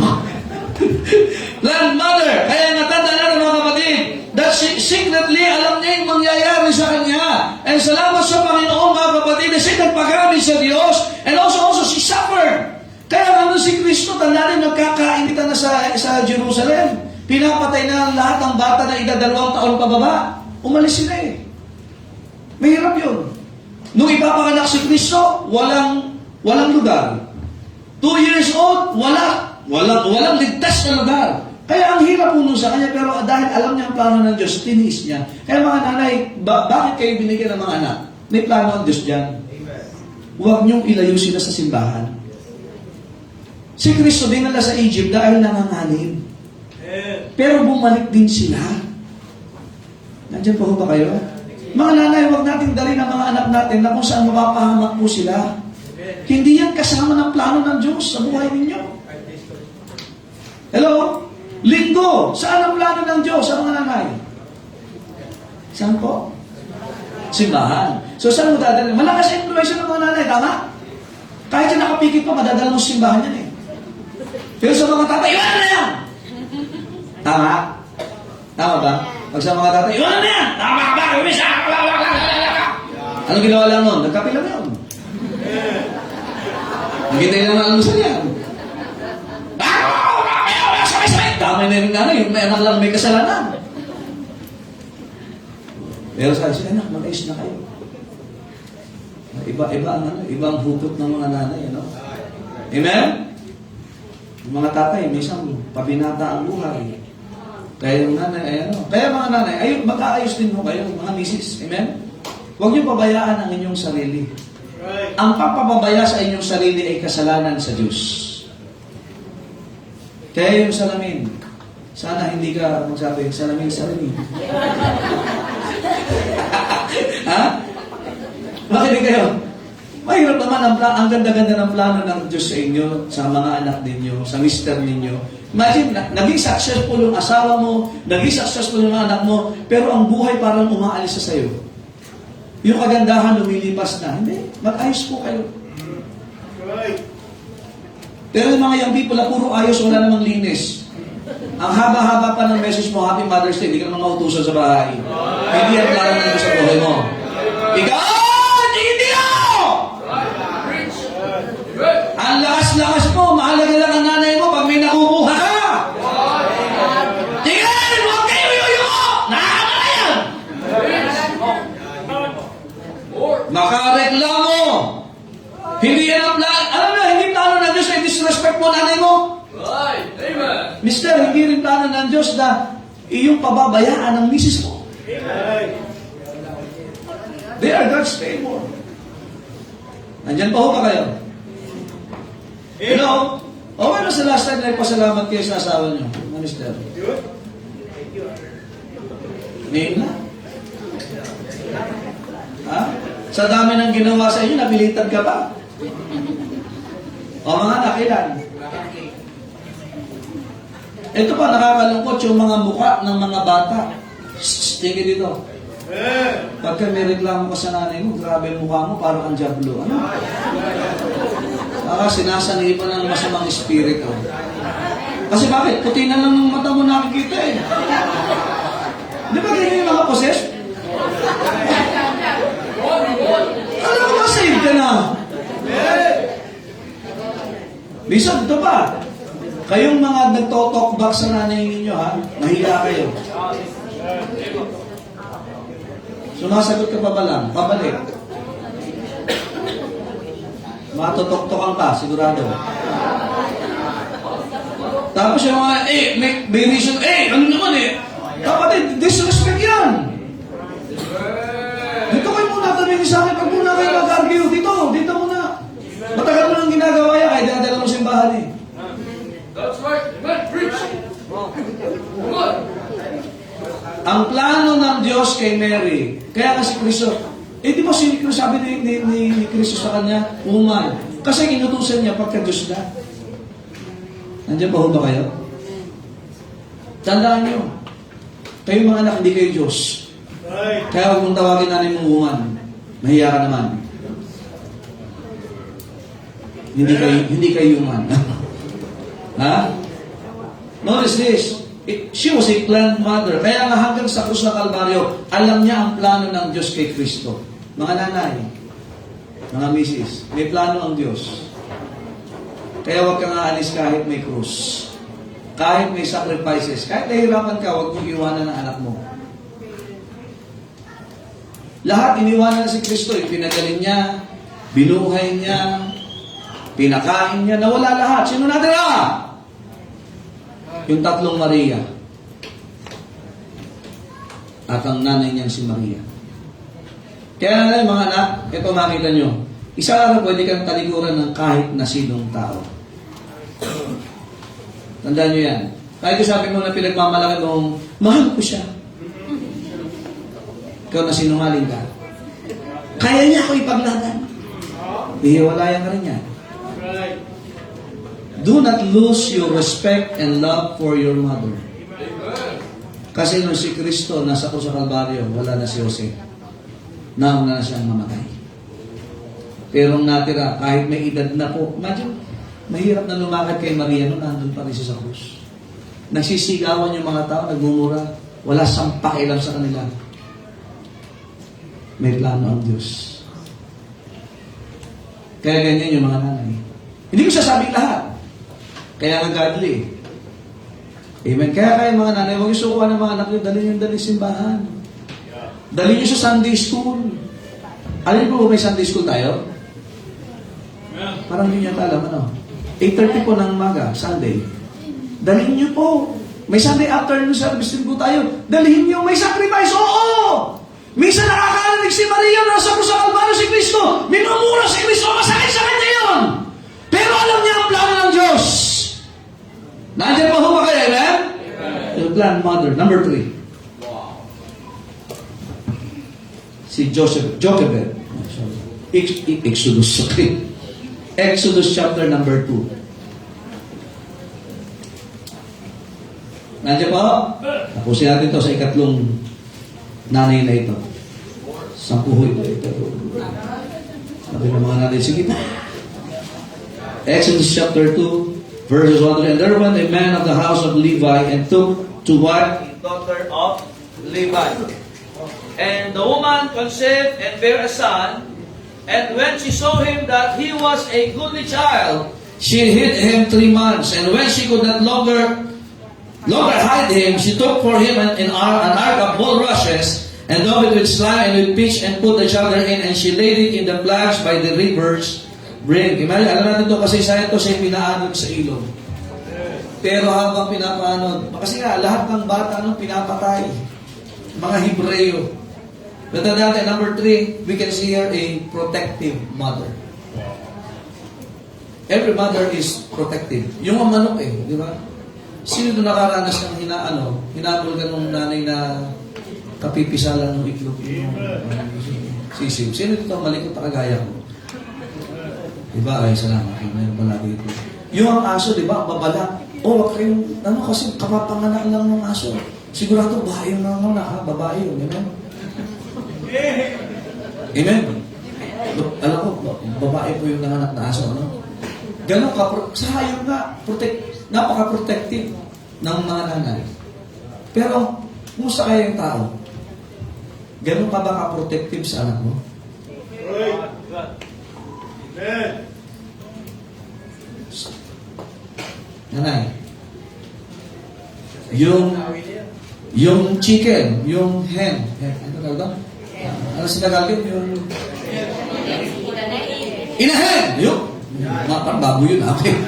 Grandmother, kaya natanda na ng mga kapatid, that secretly alam niya yung mangyayari sa kanya. And salamat sa Panginoon mga kapatid, na siya nagpagamit sa Diyos, and also she suffered. Kaya naman si Kristo, tanda rin nagkakainitan na sa Jerusalem. Pinapatay na lahat ng bata na idadalawang taon pababa. Umalis sila eh. Mahirap yun. Nung ipapanganak si Kristo, walang lugar. 2 years old, walang ligtas na lugar. Kaya ang hirap po nun sa kanya, pero dahil alam niya ang plano ng Diyos, tiniis niya. Kaya mga nanay, bakit kayo binigyan ng mga anak? May plano ang Diyos dyan. Huwag niyong ilayo sila sa simbahan. Si Kristo dinala sa Egypt dahil nanganganib. Pero bumalik din sila. Nandiyan po ba kayo? Mga nanay, huwag natin dalhin ang mga anak natin na kung saan mapapahamak po sila. Hindi yan kasama ng plano ng Diyos sa buhay ninyo. Hello? Linggo, saan ang plano ng Diyos sa mga nanay? Saan po? Simbahan. So saan mo dadalhin? Malakas ang influensya ng mga nanay, tama? Kahit siya nakapikit pa, madadala mo sa simbahan yan eh. Pero sa mga tatay, iwan na yan! Tama? Tama ba? Pag sa mga tatay, iwan na yan! Tama ba? Umisa! Ano ginawa lang nun? Nagkape lang yun. Nakita lang ang almusal yan. Tama na yung nanay, yung may anak lang may kasalanan. Pero sabi siya, anak, mag-ayos na kayo. Ibang hugot ng mga nanay, ano? Amen? Yung mga tatay, minsan pabinata ang buhay. Kaya yung nanay, ay ano? Kaya mga nanay, ay mag-aayos din mo kayo, mga misis. Amen? Huwag niyo pabayaan ang inyong sarili. Ang pagpapabaya sa inyong sarili ay kasalanan sa Diyos. Kaya yung salamin, sana hindi ka magsabi, salamin. Ha? Makinig kayo. Mahirap naman ang ganda-ganda ng plano ng Diyos sa inyo, sa mga anak ninyo, sa mister ninyo. Imagine, naging successful yung asawa mo, naging successful yung anak mo, pero ang buhay parang umaalis sa sayo. Yung kagandahan lumilipas na. Hindi, mag-ayos po kayo. Pero yung mga young people na puro ayos, wala namang linis. Ang haba-haba pa ng message mo, Happy Mother's Day, hindi ka naman mautusan sa bahay. Hindi ang plano ng Diyos sa buhay mo. Ikaw, hindi ako! Ang lakas-lakas mo, mahalaga lang ang nanay mo pag may nakukuha ka. Tingnan, huwag kayo yuyuko! Nakakama na yan! Makareklamo! Hindi yan ang plano. Alam na, hindi plano ng Diyos na disrespect mo nanay mo. Mister, hindi rin plano ng Diyos na iyong pababayaan ang misis mo. They are God's favor. Nandyan pa ho ba kayo? Hello? O ano sa last time na ipasalamat kayo sa asawa niyo? Mister? Ngayon na? Ha? Sa dami ng ginawa sa inyo, napilitan ka ba? O mga anak, ilan? Ito pa, nakakalungkot yung mga mukha ng mga bata. Shhh, tingin dito. Pagka may reklamo ka sa nanay mo, grabe yung mukha mo, parang ang jablo. Ano? Sinasanihin pa ng masamang espiritu. Kasi bakit? Puti na lang ng mata mo nakikita eh. Di ba ganyan yung mga poses? Alam mo, save ka na. Minsan, ito pa. Kayong mga nagto-talk back sa nanay ninyo, ha? Mahiya kayo. Sumasagot ka pa ba lang? Pabalik. Matutoktokan ka, sigurado. Tapos yung mga, may reason, ano naman kapatid, disrespect yan. Dito kayo muna tabi sa akin, pag muna kayo mag-argue, dito muna. Matagal mo nang ginagawa yan, kaya dinadala mo simbahan eh. That's right. Amen. Preach. Come on. Ang plano ng Diyos kay Mary, kaya kasi Kristo, di ba sabi ni Kristo sa kanya, woman, kasi inutusan niya pagka-Diyos na. Nandiyan pa ho ba kayo? Tandaan niyo, kayo mga anak, hindi kayo Diyos. Kaya huwag mong tawagin natin mong woman. Mahiya ka naman. Hindi kayo human. Ha? Notice this. She was a planned mother. Kaya nga hanggang sa krus ng Kalbaryo, alam niya ang plano ng Diyos kay Kristo. Mga nanay, mga misis, may plano ang Diyos. Kaya huwag kang aalis kahit may krus. Kahit may sacrifices. Kahit nahihirapan ka, huwag mong iwanan ang anak mo. Lahat iniwanan na si Kristo. Pinagaling niya, binuhay niya, pinakain niya, nawala lahat. Sino natira? Yung tatlong Maria. At ang nanay niyang si Maria. Kaya nga mga anak, ito makita nyo. Isa araw pwede kang talikuran ng kahit na sinong tao. Tandaan nyo yan. Kahit sabi mo na pinagmamalaki mong, mahal ko siya. Ikaw na sinungaling ka. Kaya niya ako ipaglaban. Ihiwalayan ka rin yan. Do not lose your respect and love for your mother. Kasi nung si Kristo nasa krus sa Kalbaryo, wala na si Jose. Nauna na siyang mamatay. Pero ang natira, kahit may edad na po, imagine, mahirap na lumakad kay Maria nung nandun pa rin siya sa krus. Nagsisigawan yung mga tao, nagmumura. Wala siyang pakialam sa kanila. May plano ang Diyos. Kaya ganyan yung mga nanay. Hindi ko sasabing lahat. Kaya nga godly. Amen. Kaya mga nanay, huwag yung sukuhan ng mga anak nyo, dalhin simbahan. Dalhin nyo sa Sunday school. Alam po may Sunday school tayo? Parang hindi niya alam, 8:30 po ng umaga, Sunday. Dalhin nyo po. May Sunday afternoon service din po tayo. Dalhin nyo, may sacrifice, oo! Minsan nakakarinig si Maria na sa krus sa Kalbaryo si Kristo. Minumura si Kristo, masakit sa kanya yun. Pero alam niya ang plano ng Diyos. Nandiyan pa ho ba kayo, amen? Yung planned mother, number 3. Si Jochebed. Exodus chapter number 2. Nandiyan pa ho? Tapusin natin ito sa ikatlong nanay na ito. 10 ito. Sabi ng mga nanay, sige pa. Exodus chapter 2, verses 1 to 3. And there went a man of the house of Levi and took to wife a daughter of Levi. And the woman conceived and bare a son, and when she saw him that he was a goodly child, She hid him 3 months, and when she could not longer hide him, she took for him an ark of bulrushes, and daubed it with slime and with pitch, and put the child therein, and she laid it in the flags by the river's brink. Imagine, alam natin ito kasi sa ito siya pinaanod sa ilog. Pero habang pinapaanod, kasi nga, lahat ng bata nung pinapatay, mga Hebreo. But then, number 3, we can see here a protective mother. Every mother is protective. Yung ang manok di ba? Sino doon nakaranas ng hinabol ka nung nanay na kapipisalan ng itlog yung sisiw? Sino dito ang malikot na kagaya ko? Di ba? Ay, salamat. Mayroon pala dito. Yung ang aso, di ba? Babala. Wag kayong, kasi kapapanganak lang ng aso. Sigurado, bahay yung nanganak, ha? Babae yun. Amen? Amen? Alam ko, babae po yung nanganak na aso, ano? Ganon ka, sa hayop nga, napaka-protective ng mga nanay. Pero, kumusta kaya yung tao? Ganon ka ba ka-protective sa anak mo? Nanay, yung chicken, yung hen, ano tawag doon? Ano sinagalin? Yung inahen! Yung parang bago yun, okay.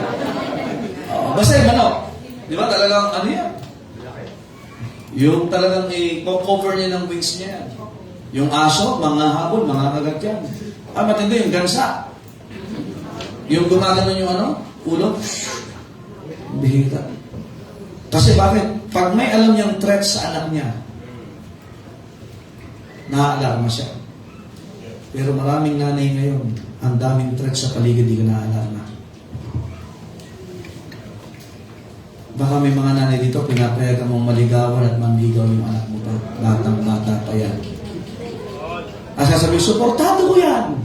Basta yung manok. Di ba talagang, ano yan? Yung talagang i-cover niya ng wings niya yan. Yung aso, mga habon, mga kagat yan. Matindi yung gansa. Yung gumagano yung ulo. Bihita. Kasi bakit? Pag may alam niyang threat sa anak niya, naaalarma siya. Pero maraming nanay ngayon, ang daming threat sa paligid, di ka naaalarma. Baka may mga nanay dito, pinapayagan mong maligawan at manligaw yung anak mo pa. Batang-bata pa yan. At sasabihin, suportado ko yan.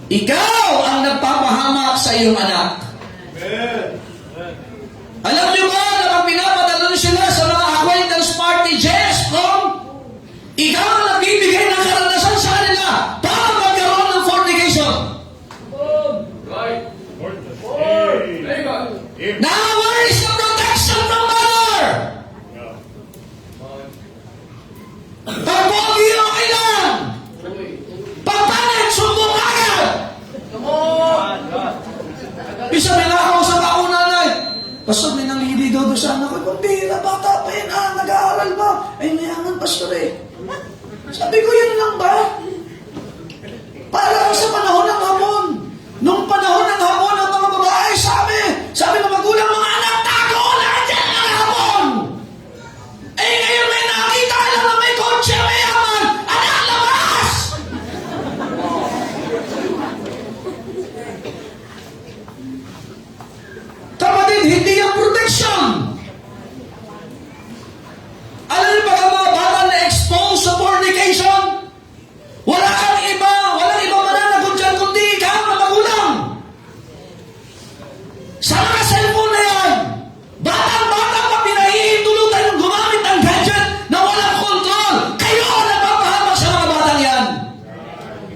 Ikaw ang nagpapahamak sa iyong anak. Alam niyo ba na pag pinapadalo sila sa mga acquaintance party, Jess, ikaw ang nagbibigay ng karanasan sa kanila para magkaroon ng fornication. right? Now, where is the protection from mother? Pag pogi, okay lang. Pag pangit, sumbong agad. Isa may nakausap ako nanay. Pastor, may nangliligaw doon sa anak ko. Kung bihira, bata pa yan, nag-aaral ba? Ay, mayaman, pastor Sabi ko, yun lang ba? Para sa panahon ng hapon. Nung panahon ng hapon, ang mga babae, sabi ng magulang, mga anak, tago na dyan ang hapon. Ngayon may nakita lang na may kotse, may yaman, anak, labas! Kapatid, hindi yung protection. Alam niyo ba ang mga bata na exposed sa fornication? Walang iba mananagot dyan kundi ikaw na magulang. Sa mga cellphone na yan, batang-bata pa pinahihintulutan yung gumamit ng gadget na walang control. Kayo ang nagpapahamak sa mga batang yan.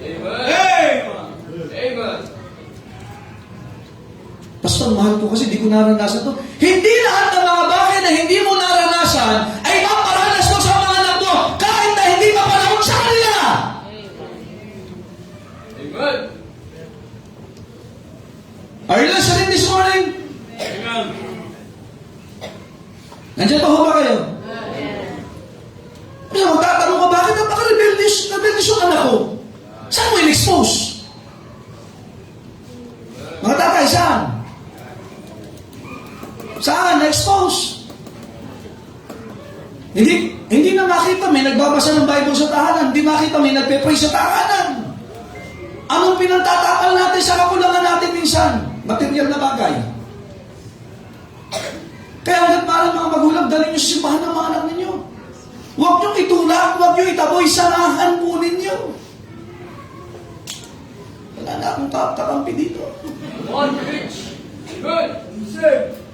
Amen. Pastor, mahal ko kasi di ko naranasan to. Hindi lahat ng mga bagay na hindi mo naranasan ay maparanas mo sa mga anak mo kahit na hindi pa panahon sa kanila. Amen. Are you listening this morning? Amen. Nandiyan pa ho ba kayo? Kaya magtatanong ka, bakit napaka-rebellious yung anak ko? Saan mo in-expose? Mga tatay, saan? Saan? Na-expose? Hindi na makita may nagbabasa ng Bible sa tahanan. Hindi makita may nagpe-pray sa tahanan. Anong pinagtatakal natin sa kakulangan natin minsan? Material na bagay. Kaya hanggat parang mga magulang, dalhin nyo sa simbahan ng mga anak ninyo. Huwag nyo itulak, huwag nyo itaboy, sarahan po ninyo. Wala na akong kakampi dito. One preach.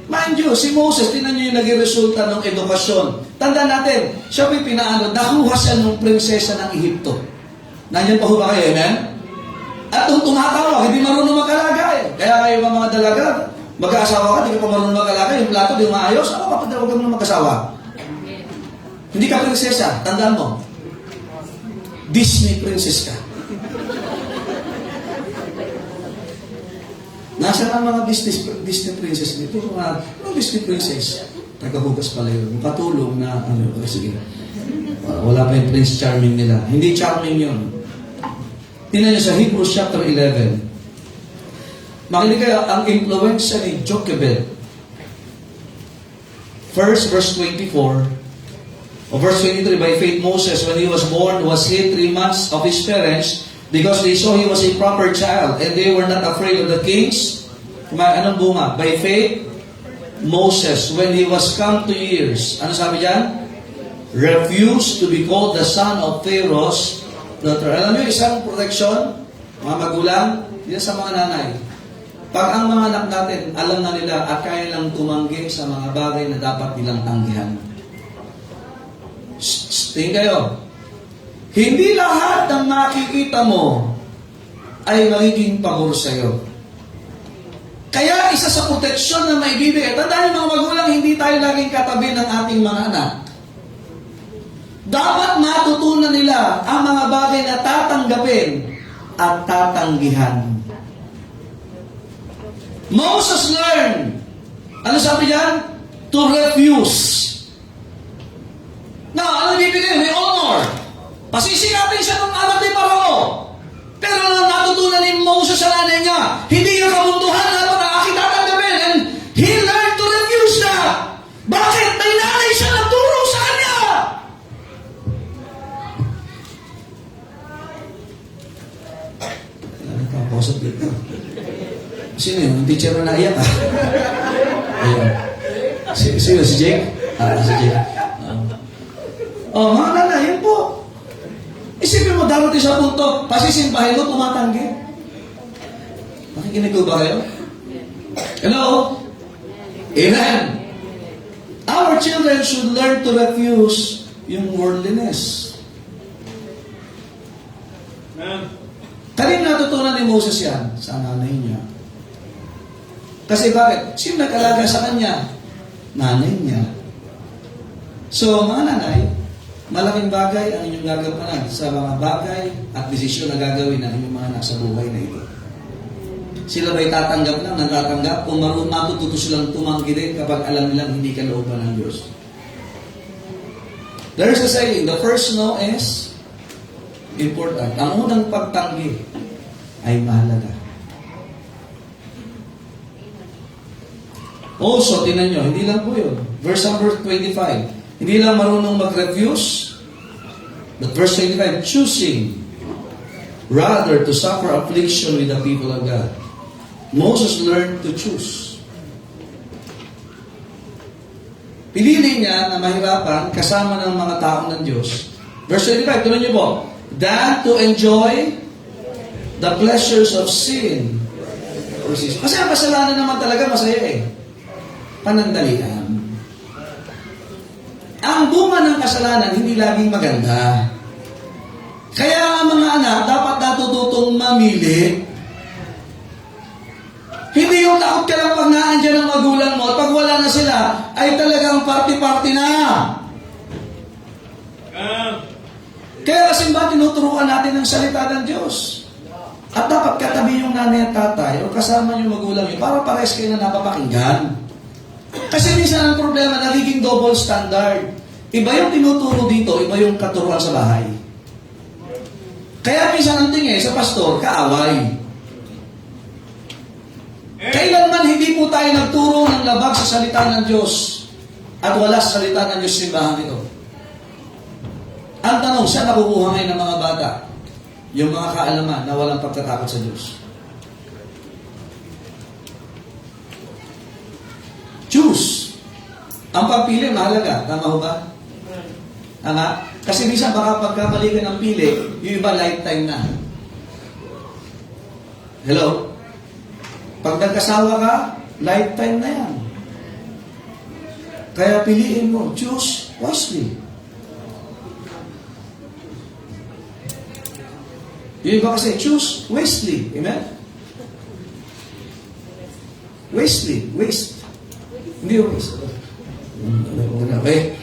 Mind you, si Moses, tinan nyo yung naging resulta ng edukasyon. Tandaan natin, siya po'y pinaano, nakuha siya ng prinsesa ng Ehipto. Nandiyan pa ho ba kayo, amen? At nung tumatawag, hindi marunong mag-alaga eh. Kaya kayo mga dalaga, mag-aasawa ka, hindi ka pa marunong mag-alaga, yung plato di maayos, ako kapag huwag ka muna mag-asawa. Hindi ka prinsesa, tandaan mo. Disney princess ka. Nasaan ang mga Disney princess dito? Mga Disney princess. Tagahugas pala yun. Patulong na, sige. Wala pa yung Prince Charming nila. Hindi charming yun. Tingnan niyo sa Hebrews chapter 11. Makinig kayo, ang influensya ni Jochebed. First, verse 24. O verse 23, by faith Moses, when he was born, was hid 3 months of his parents, because they saw he was a proper child, and they were not afraid of the kings. Anong bunga? By faith, Moses, when he was come to years, ano sabi dyan? Refused to be called the son of Pharaoh's daughter. Alam niyo, isang protection, mga magulang, yan sa mga nanay. Pag ang mga anak natin, alam na nila at kaya lang tumanggi sa mga bagay na dapat nilang tanggihan. Tingin kayo. Hindi lahat ng makikita mo ay magiging pabor sa'yo. Kaya isa sa proteksyon na maibibigay, tandaan mga magulang, hindi tayo laging katabi ng ating mga anak. Dapat matutunan nila ang mga bagay na tatanggapin at tatanggihan. Moses learned, ano sabi diyan? To refuse. Now, ano ibibigay? May honor. Pasisikatin siya ng anak ni Parao. Pero natutunan ni Moses sa nanay niya, hindi niya kabuntuhan na ito na aking tatanggapin. And he learned to refuse that. Bakit? May nanay siya nagturo sa kanya. Nakakosot dito. Sino yun? Yung teacher na naiyak ah. Ayun. Sino? Si Jake? Si Jake. Mga nanay, yun po. Isipin mo, darating sa punto, pasisimbahin mo, tumatanggi. Nakikinig ko ba kayo? Hello? Amen. Our children should learn to refuse yung worldliness. Kanina natutunan ni Moses yan sa nanay niya. Kasi bakit? Sino nag-alaga sa kanya? Nanay niya. So, mga nanay, malaking bagay ang inyong gagampanan sa mga bagay at desisyon na gagawin ng inyong mga anak sa buhay na ito. Sila ba'y tatanggap lang, natatanggap? Kung matututo silang tumanggi din kapag alam nilang hindi ka looban ng Diyos. There's a saying, the first no is important. Ang unang pagtanggi ay mahalaga. Also, tinan nyo, hindi lang po yun. Verse number 25. Hindi lang marunong mag-refuse, but verse 25, choosing rather to suffer affliction with the people of God. Moses learned to choose. Pinili niya na mahirapan kasama ng mga tao ng Diyos. Verse 25, tuloy niyo po, than to enjoy the pleasures of sin. Kasi ang kasalanan naman talaga masaya eh. Panandalian. Ang bunga ng kasalanan hindi laging maganda. Kaya ang mga anak dapat natututong mamili. Hindi yung takot ka lang pag naandyan ang magulang mo at pag wala na sila, ay talagang party-party na. Kaya kasi ba tinuturuan natin ang salita ng Diyos? At dapat katabi yung nanay at tatay o kasama yung magulang yun para pares kayo na napapakinggan. Kasi minsan ang problema, nagiging double standard. Iba yung tinuturo dito, iba yung katuruan sa bahay. Kaya minsan ang tingin sa pastor, kaaway. Kailanman hindi po tayo nagturo ng labag sa salita ng Diyos at wala sa salita ng Diyos sa simbahan ito. Ang tanong, saan nakukuha ngayon ng mga bata? Yung mga kaalaman na walang pagtatakot sa Diyos. Choose. Ang pagpili, mahalaga. Tama ho ba? Tama? Kasi minsan baka pagkamali ka ng pili, yung iba lifetime na. Hello? Pag nagkasawa ka, Lifetime na yan. Kaya piliin mo, choose wisely. Yung iba kasi, choose wisely. Amen? Wisely. Waste. Hindi waste. Okay.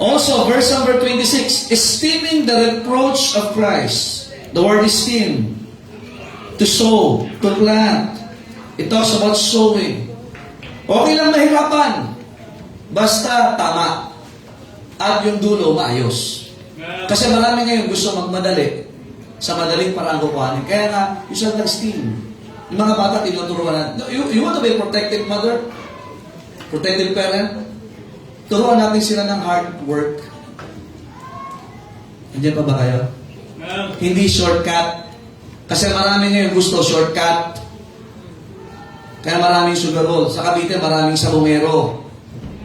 Also, verse number 26, esteeming the reproach of Christ. The word esteem. To sow, to plant. It talks about sowing. Okay lang mahirapan. Basta tama. At yung dulo, maayos. Kasi marami ngayon gusto magmadali sa madaling parang kukuhanin. Kaya nga, you should esteem. Yung mga bata, tinuturuan natin. You want to be a protective mother? Protective parent? Turuan natin sila ng hard work. Nandiyan pa ba kayo? Hindi shortcut. Kasi marami ngayon gusto shortcut. Kaya maraming sugar roll. Sa Cavite, maraming sabumero.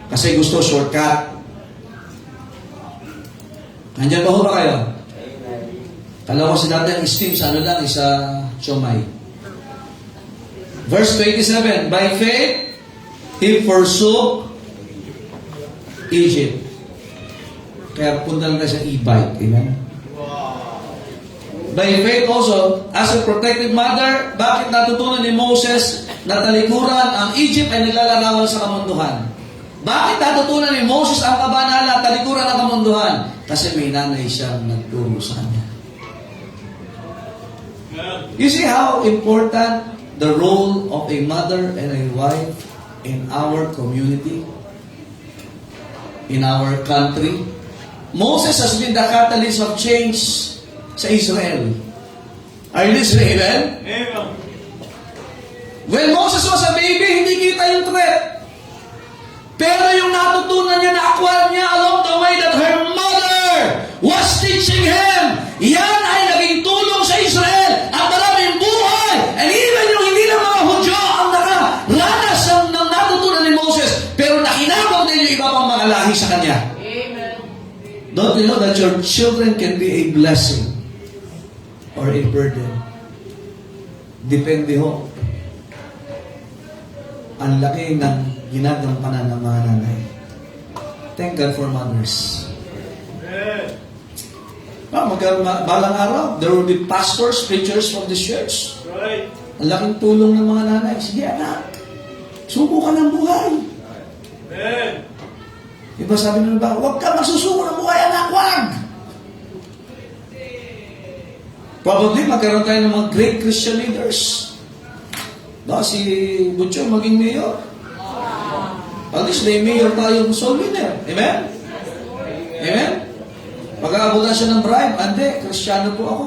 Kasi gusto shortcut. Nandiyan pa ho ba kayo? Kala ko si dati ang esteem sa ano lang, isa siomay. Verse 27, by faith, he forsook Egypt. Kaya punta lang tayo sa e-bike. Amen? By faith also, as a protected mother, bakit natutunan ni Moses na talikuran ang Egypt ay naglalarawan sa kamunduhan? Bakit natutunan ni Moses ang kabanalan at talikuran ang kamunduhan? Kasi may nanay siyang nagturo sa kanya. You see how important the role of a mother and a wife in our community, in our country? Moses has been the catalyst of change sa Israel. Are you listening, amen? Amen. When Moses was a baby, hindi kita yung threat. Pero yung natutunan niya, na-acquire niya along the way that her mother was teaching him, yan ay naging tulong sa Israel at maraming buhay. And even yung hindi na mga Hudyo ang nakaranas ng natutunan ni Moses, pero nakinabang din yung iba pang mga lahi sa kanya. Amen. Don't you know that your children can be a blessing or a burden? Depende ho. Ang laki ng ginagampanan ng mga nanay. Thank God for mothers. Balang araw, there will be pastors, preachers from this church. Right. Ang laking tulong ng mga nanay. Sige anak, suko ka ng buhay. Amen. Iba sabi nila ba, huwag ka masusuko ng buhay, anak, huwag! Probably magkaroon tayo ng mga great Christian leaders. Ba, si Butcho maging mayor. At least may mayor tayong soul winner. Amen? Amen? Pag-aabutan siya ng bribe, hindi, Kristiyano po ako.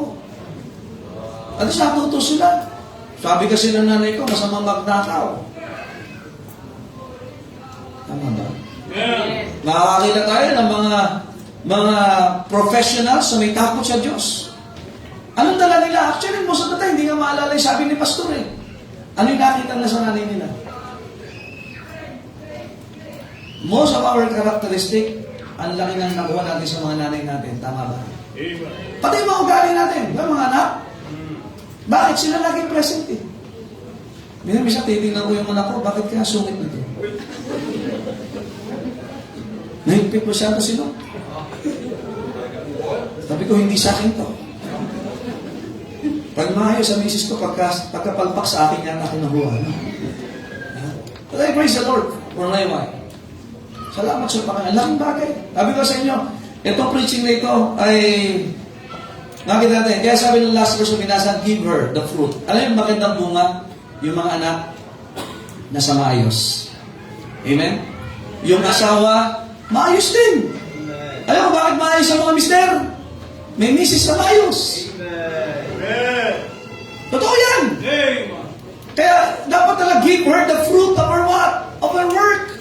At least natuto sila. Sabi kasi ng nanay ko, masamang magnakaw. Tama ba? Makakakita tayo ng mga professionals na may takot sa Diyos. Anong dala nila? Actually, most of the time, hindi nga maalala yung sabi ni pastor eh. Ano yung nakita na sa nanay nila? Most of our characteristic, ang laki ng nakuha natin sa mga nanay natin. Tama ba? Pati yung mga ugali natin. Ba, mga anak? Bakit sila laging present eh? Minsan titingnan ko yung anak ko, bakit kaya sungit na ito? Nahigpit mo siya kasi no? Sabi ko, hindi sa akin to. Pag maayos sa misis ko, pagkapalpak sa akin yan, akin nakuha. No? But I praise the Lord for my wife. Salamat sa Panginoon. Laking bagay. Sabi ko sa inyo, itong preaching na ito ay nakita natin. Kaya sabi ng last verse of binasa, give her the fruit. Alam yung magandang bunga? Yung mga anak na sa maayos. Amen? Yung asawa, maayos din. Alam mo bakit maayos ang mga mister? May misis na maayos. Totoo yan. Kaya dapat talaga give her the fruit of her what? Of her work.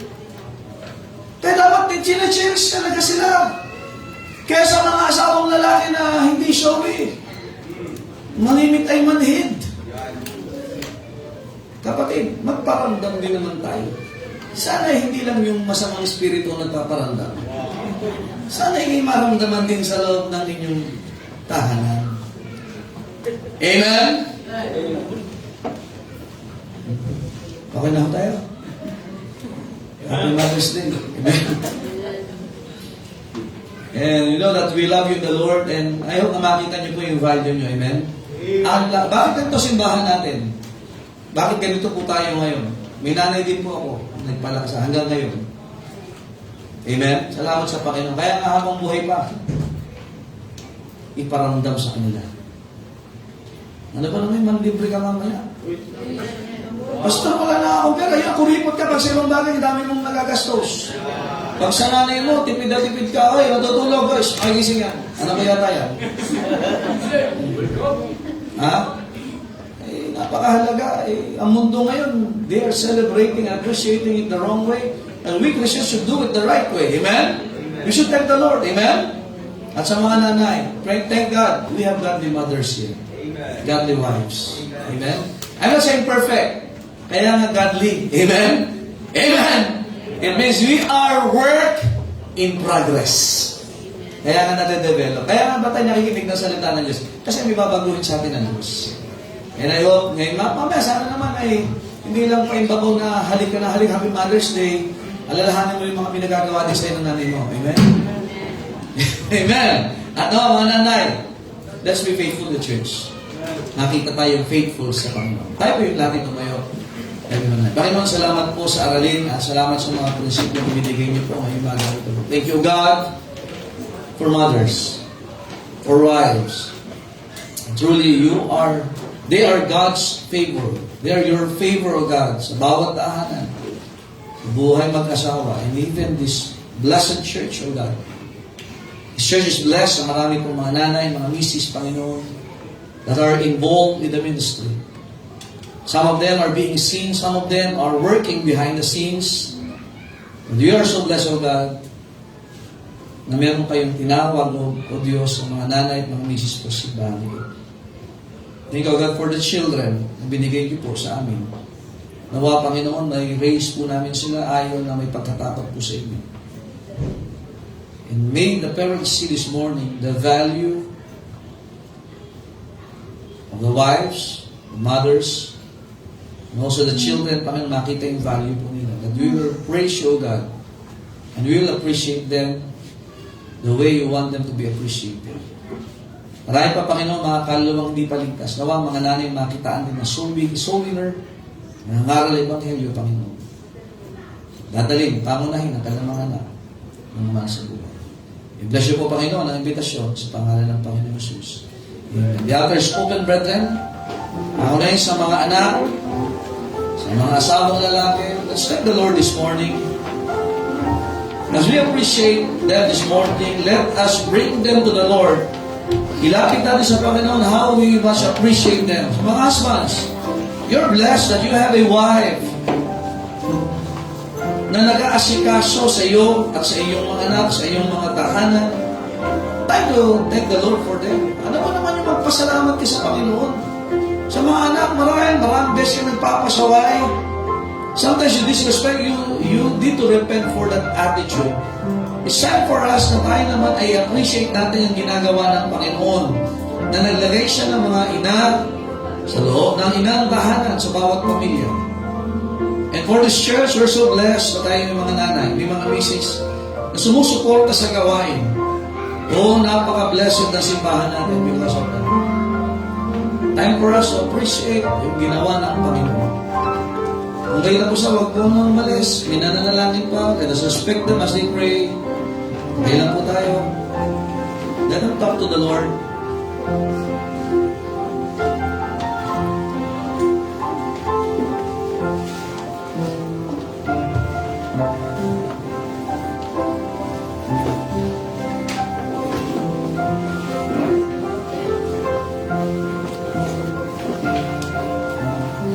Kaya dapat chine-cherish talaga sila. Kaya sa mga asawang lalaki na hindi showy, manimit ay manhid. Kapatid, magparamdam din naman tayo. Sana hindi lang yung masamang espiritu nagpaparamdam. Sana hindi maramdaman din sa loob ng inyong tahanan. Amen? Okay na ho tayo? Happy Mother's Day. Amen. And you know that we love you in the Lord, and I hope na makita niyo po yung value niyo. Amen? Bakit ganito simbahan natin? Bakit ganito po tayo ngayon? May nanay din po ako, nagpalaksa hanggang ngayon. Amen? Salamat sa Panginoon. Kaya nga habang buhay pa, iparamdam sa kanila. Ano ba naman, manlibre ka mamaya? Basta wala na akong pera, yung kuripot ka pag sa ibang bagay, dami mong nagagastos. Pag sa nanay mo, tipid na tipid ka, ay, matutulog, guys, magising yan. Ano kaya tayo? Ha? Eh, napakahalaga. Eh, ang mundo ngayon, they are celebrating, appreciating it the wrong way. And we Christians should do it the right way. Amen? We should thank the Lord. Amen? At sa mga nanay, thank God, we have godly mothers here. Godly wives. Amen? I'm not saying perfect. Kaya nga godly. Amen? Amen! It means we are work in progress. Kaya nga nade-develop. Kaya nga ba tayo nakikinig ng salita ng Diyos? Kasi may babaguhin sa atin ng Diyos. And I hope, ngayon, mamaya sana naman ay hindi lang paimbabaw na halik ka na halik, Happy Mother's Day. Alalahanin mo yung mga pinagagawa din sa'yo ng nanay mo. Amen? Amen! At mga nanay, let's be faithful to church. Nakita tayong faithful sa Panginoon. Tayo po yung natin tumayo. Panginoon, salamat po sa aralin at salamat sa mga prinsipyo na binigay niyo po ngayong baga ito. Thank you, God, for mothers, for wives. Truly, they are God's favor. They are your favor, O God, sa bawat tahanan, sa buhay mag-asawa, and even this blessed church, O God. This church is blessed sa marami pong mga nanay, mga misis, Panginoon, that are involved in the ministry. Some of them are being seen, some of them are working behind the scenes. And we are so blessed, O God, na meron kayong tinawag, O Diyos, sa mga nanay at mga misis po sa simbahan niyo. Thank you, God, for the children na binigay niyo po sa amin. Nawa, Panginoon, may raise po namin sila ayon na may pagkatakot po sa inyo. And may the parents see this morning the value of the wives, the mothers, and also the children, Panginoon, makita yung value po nila. That we will praise you, God, and we will appreciate them the way you want them to be appreciated. Marami pa, Panginoon, mga kaluluwang di paligtas. Nawa, mga nanay, makitaan din na soul winner, nangangaral Ebanghelyo, Panginoon. Dadalhin, pangunahin ang kanilang mga anak ng mga sa buhay. I-bless you po, Panginoon, ang imbitasyon sa pangalan ng Panginoon Jesus. Amen. The altar is open, brethren. Pangunahin sa mga anak, sa mga asawang lalaki. Let's thank the Lord this morning. As we appreciate them this morning, let us bring them to the Lord. Ilapit natin sa Panginoon how we must appreciate them. Sa mga husbands, you're blessed that you have a wife na nag-aasikaso sa iyo at sa iyong mga anak, sa iyong mga tahanan. Time to thank the Lord for them. Ano ba naman yung magpasalamat ka sa Panginoon? Sa mga anak, maraming beses yung nagpapasaway. Sometimes you disrespect, you need to repent for that attitude. It's time for us na tayo naman ay appreciate natin yung ginagawa ng Panginoon na naglagay siya ng mga ina sa loob ng inang tahanan sa bawat pamilya. And for this church, we're so blessed na tayo may mga nanay, may mga misis na sumusuporta sa gawain. Napaka-blessed na simbahan natin because of that. Time for us to appreciate yung ginawa ng Panginoon. Kung kayo na po sa wag po nang malis, minananalangin pa, let us respect them as they pray. Kaya lang po tayo. Let them talk to the Lord.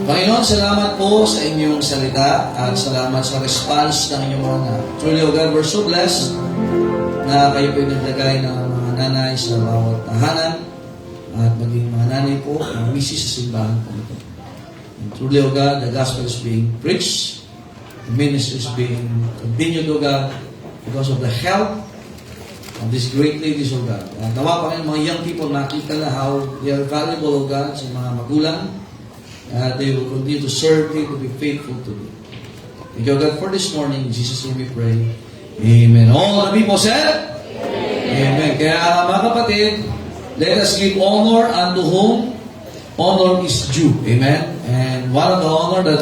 Panginoon, salamat po sa inyong salita at salamat sa response ng inyong mga anak. Truly, O God, we're so blessed na kayo po yung naglagay ng mga nanay sa bawat tahanan at maging mga nanay po, mga misis sa simbahan po ito. And truly, O God, the gospel is being preached, the ministry is being continued, O God, because of the help of these great ladies, O God. Nawa pa rin mga young people nakita na how they are valuable, O God, sa mga magulang. They will continue to serve you, to be faithful to you. Thank you, God, for this morning. In Jesus' name we pray. Amen. All the people said? Amen. Kaya mga kapatid, let us give honor unto whom honor is due. Amen. And one of the honor that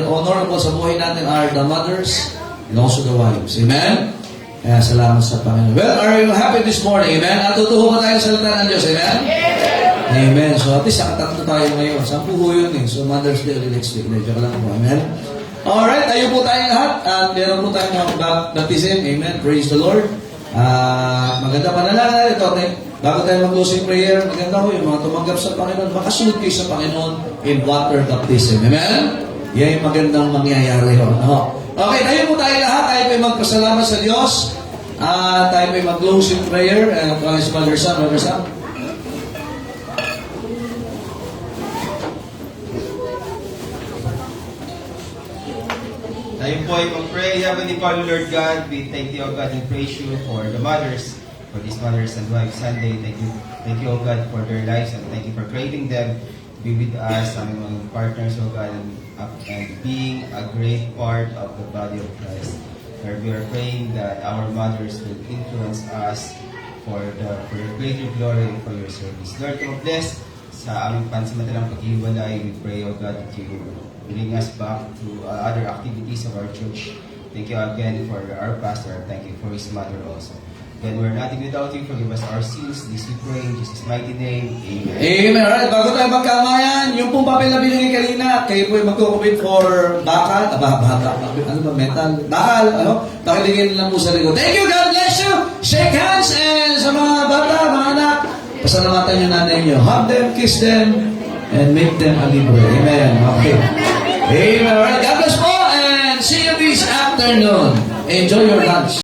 honorable sa buhay natin are the mothers and also the wives. Amen. Kaya salamat sa Panginoon. Well, are you happy this morning? Amen. Natutuho ba tayo sa salita ng Diyos? Amen. Amen. So at least nakatatlo tayo ngayon. 10 ho yun eh. So Mother's Day ulit next week. Joke lang po. Amen. Alright, tayo po tayo lahat. At meron po tayong mga baptism. Amen. Praise the Lord. Maganda panalangin ito. Bago tayo mag-closing prayer, maganda ho yung mga tumanggap sa Panginoon. Makasunod kayo sa Panginoon in water baptism. Amen. Yan yung magandang mangyayari ho. No? Okay, tayo po tayo lahat. Tayo po yung magpasalamat sa Diyos. Tayo po yung mag-closing prayer. Si Mother Sam, Mother Sam. Tayo po ay mag-pray. Heavenly Father, Lord God, we thank you, O God, and praise you for the mothers, for these mothers and wives Sunday. Thank you, O God, for their lives, and thank you for creating them to be with us, aming mga partners, O God, and being a great part of the body of Christ. Lord, we are praying that our mothers will influence us for your greater glory and for your service. Lord, come bless sa aming pansamantalang paghiwalay. We pray, O God, that you bring us back to other activities of our church. Thank you again for our pastor. Thank you for his mother also. Then we're nothing without you. Forgive us our sins. This we pray in Jesus' mighty name. Amen. Amen. Alright, bago tayo magkamayan, yung pong papel na binigay kanina, kayo po yung magkukupit for bakal, ano ba, metal, bakal, ano? Pakiligin lang po sa likod. Thank you, God bless you! Shake hands, and sa mga bata, mga anak, pasalamatan yung nanay nyo. Hug them, kiss them, and make them a libre. Amen. Okay. Amen. Alright, God bless po, and see you this afternoon. Enjoy your lunch.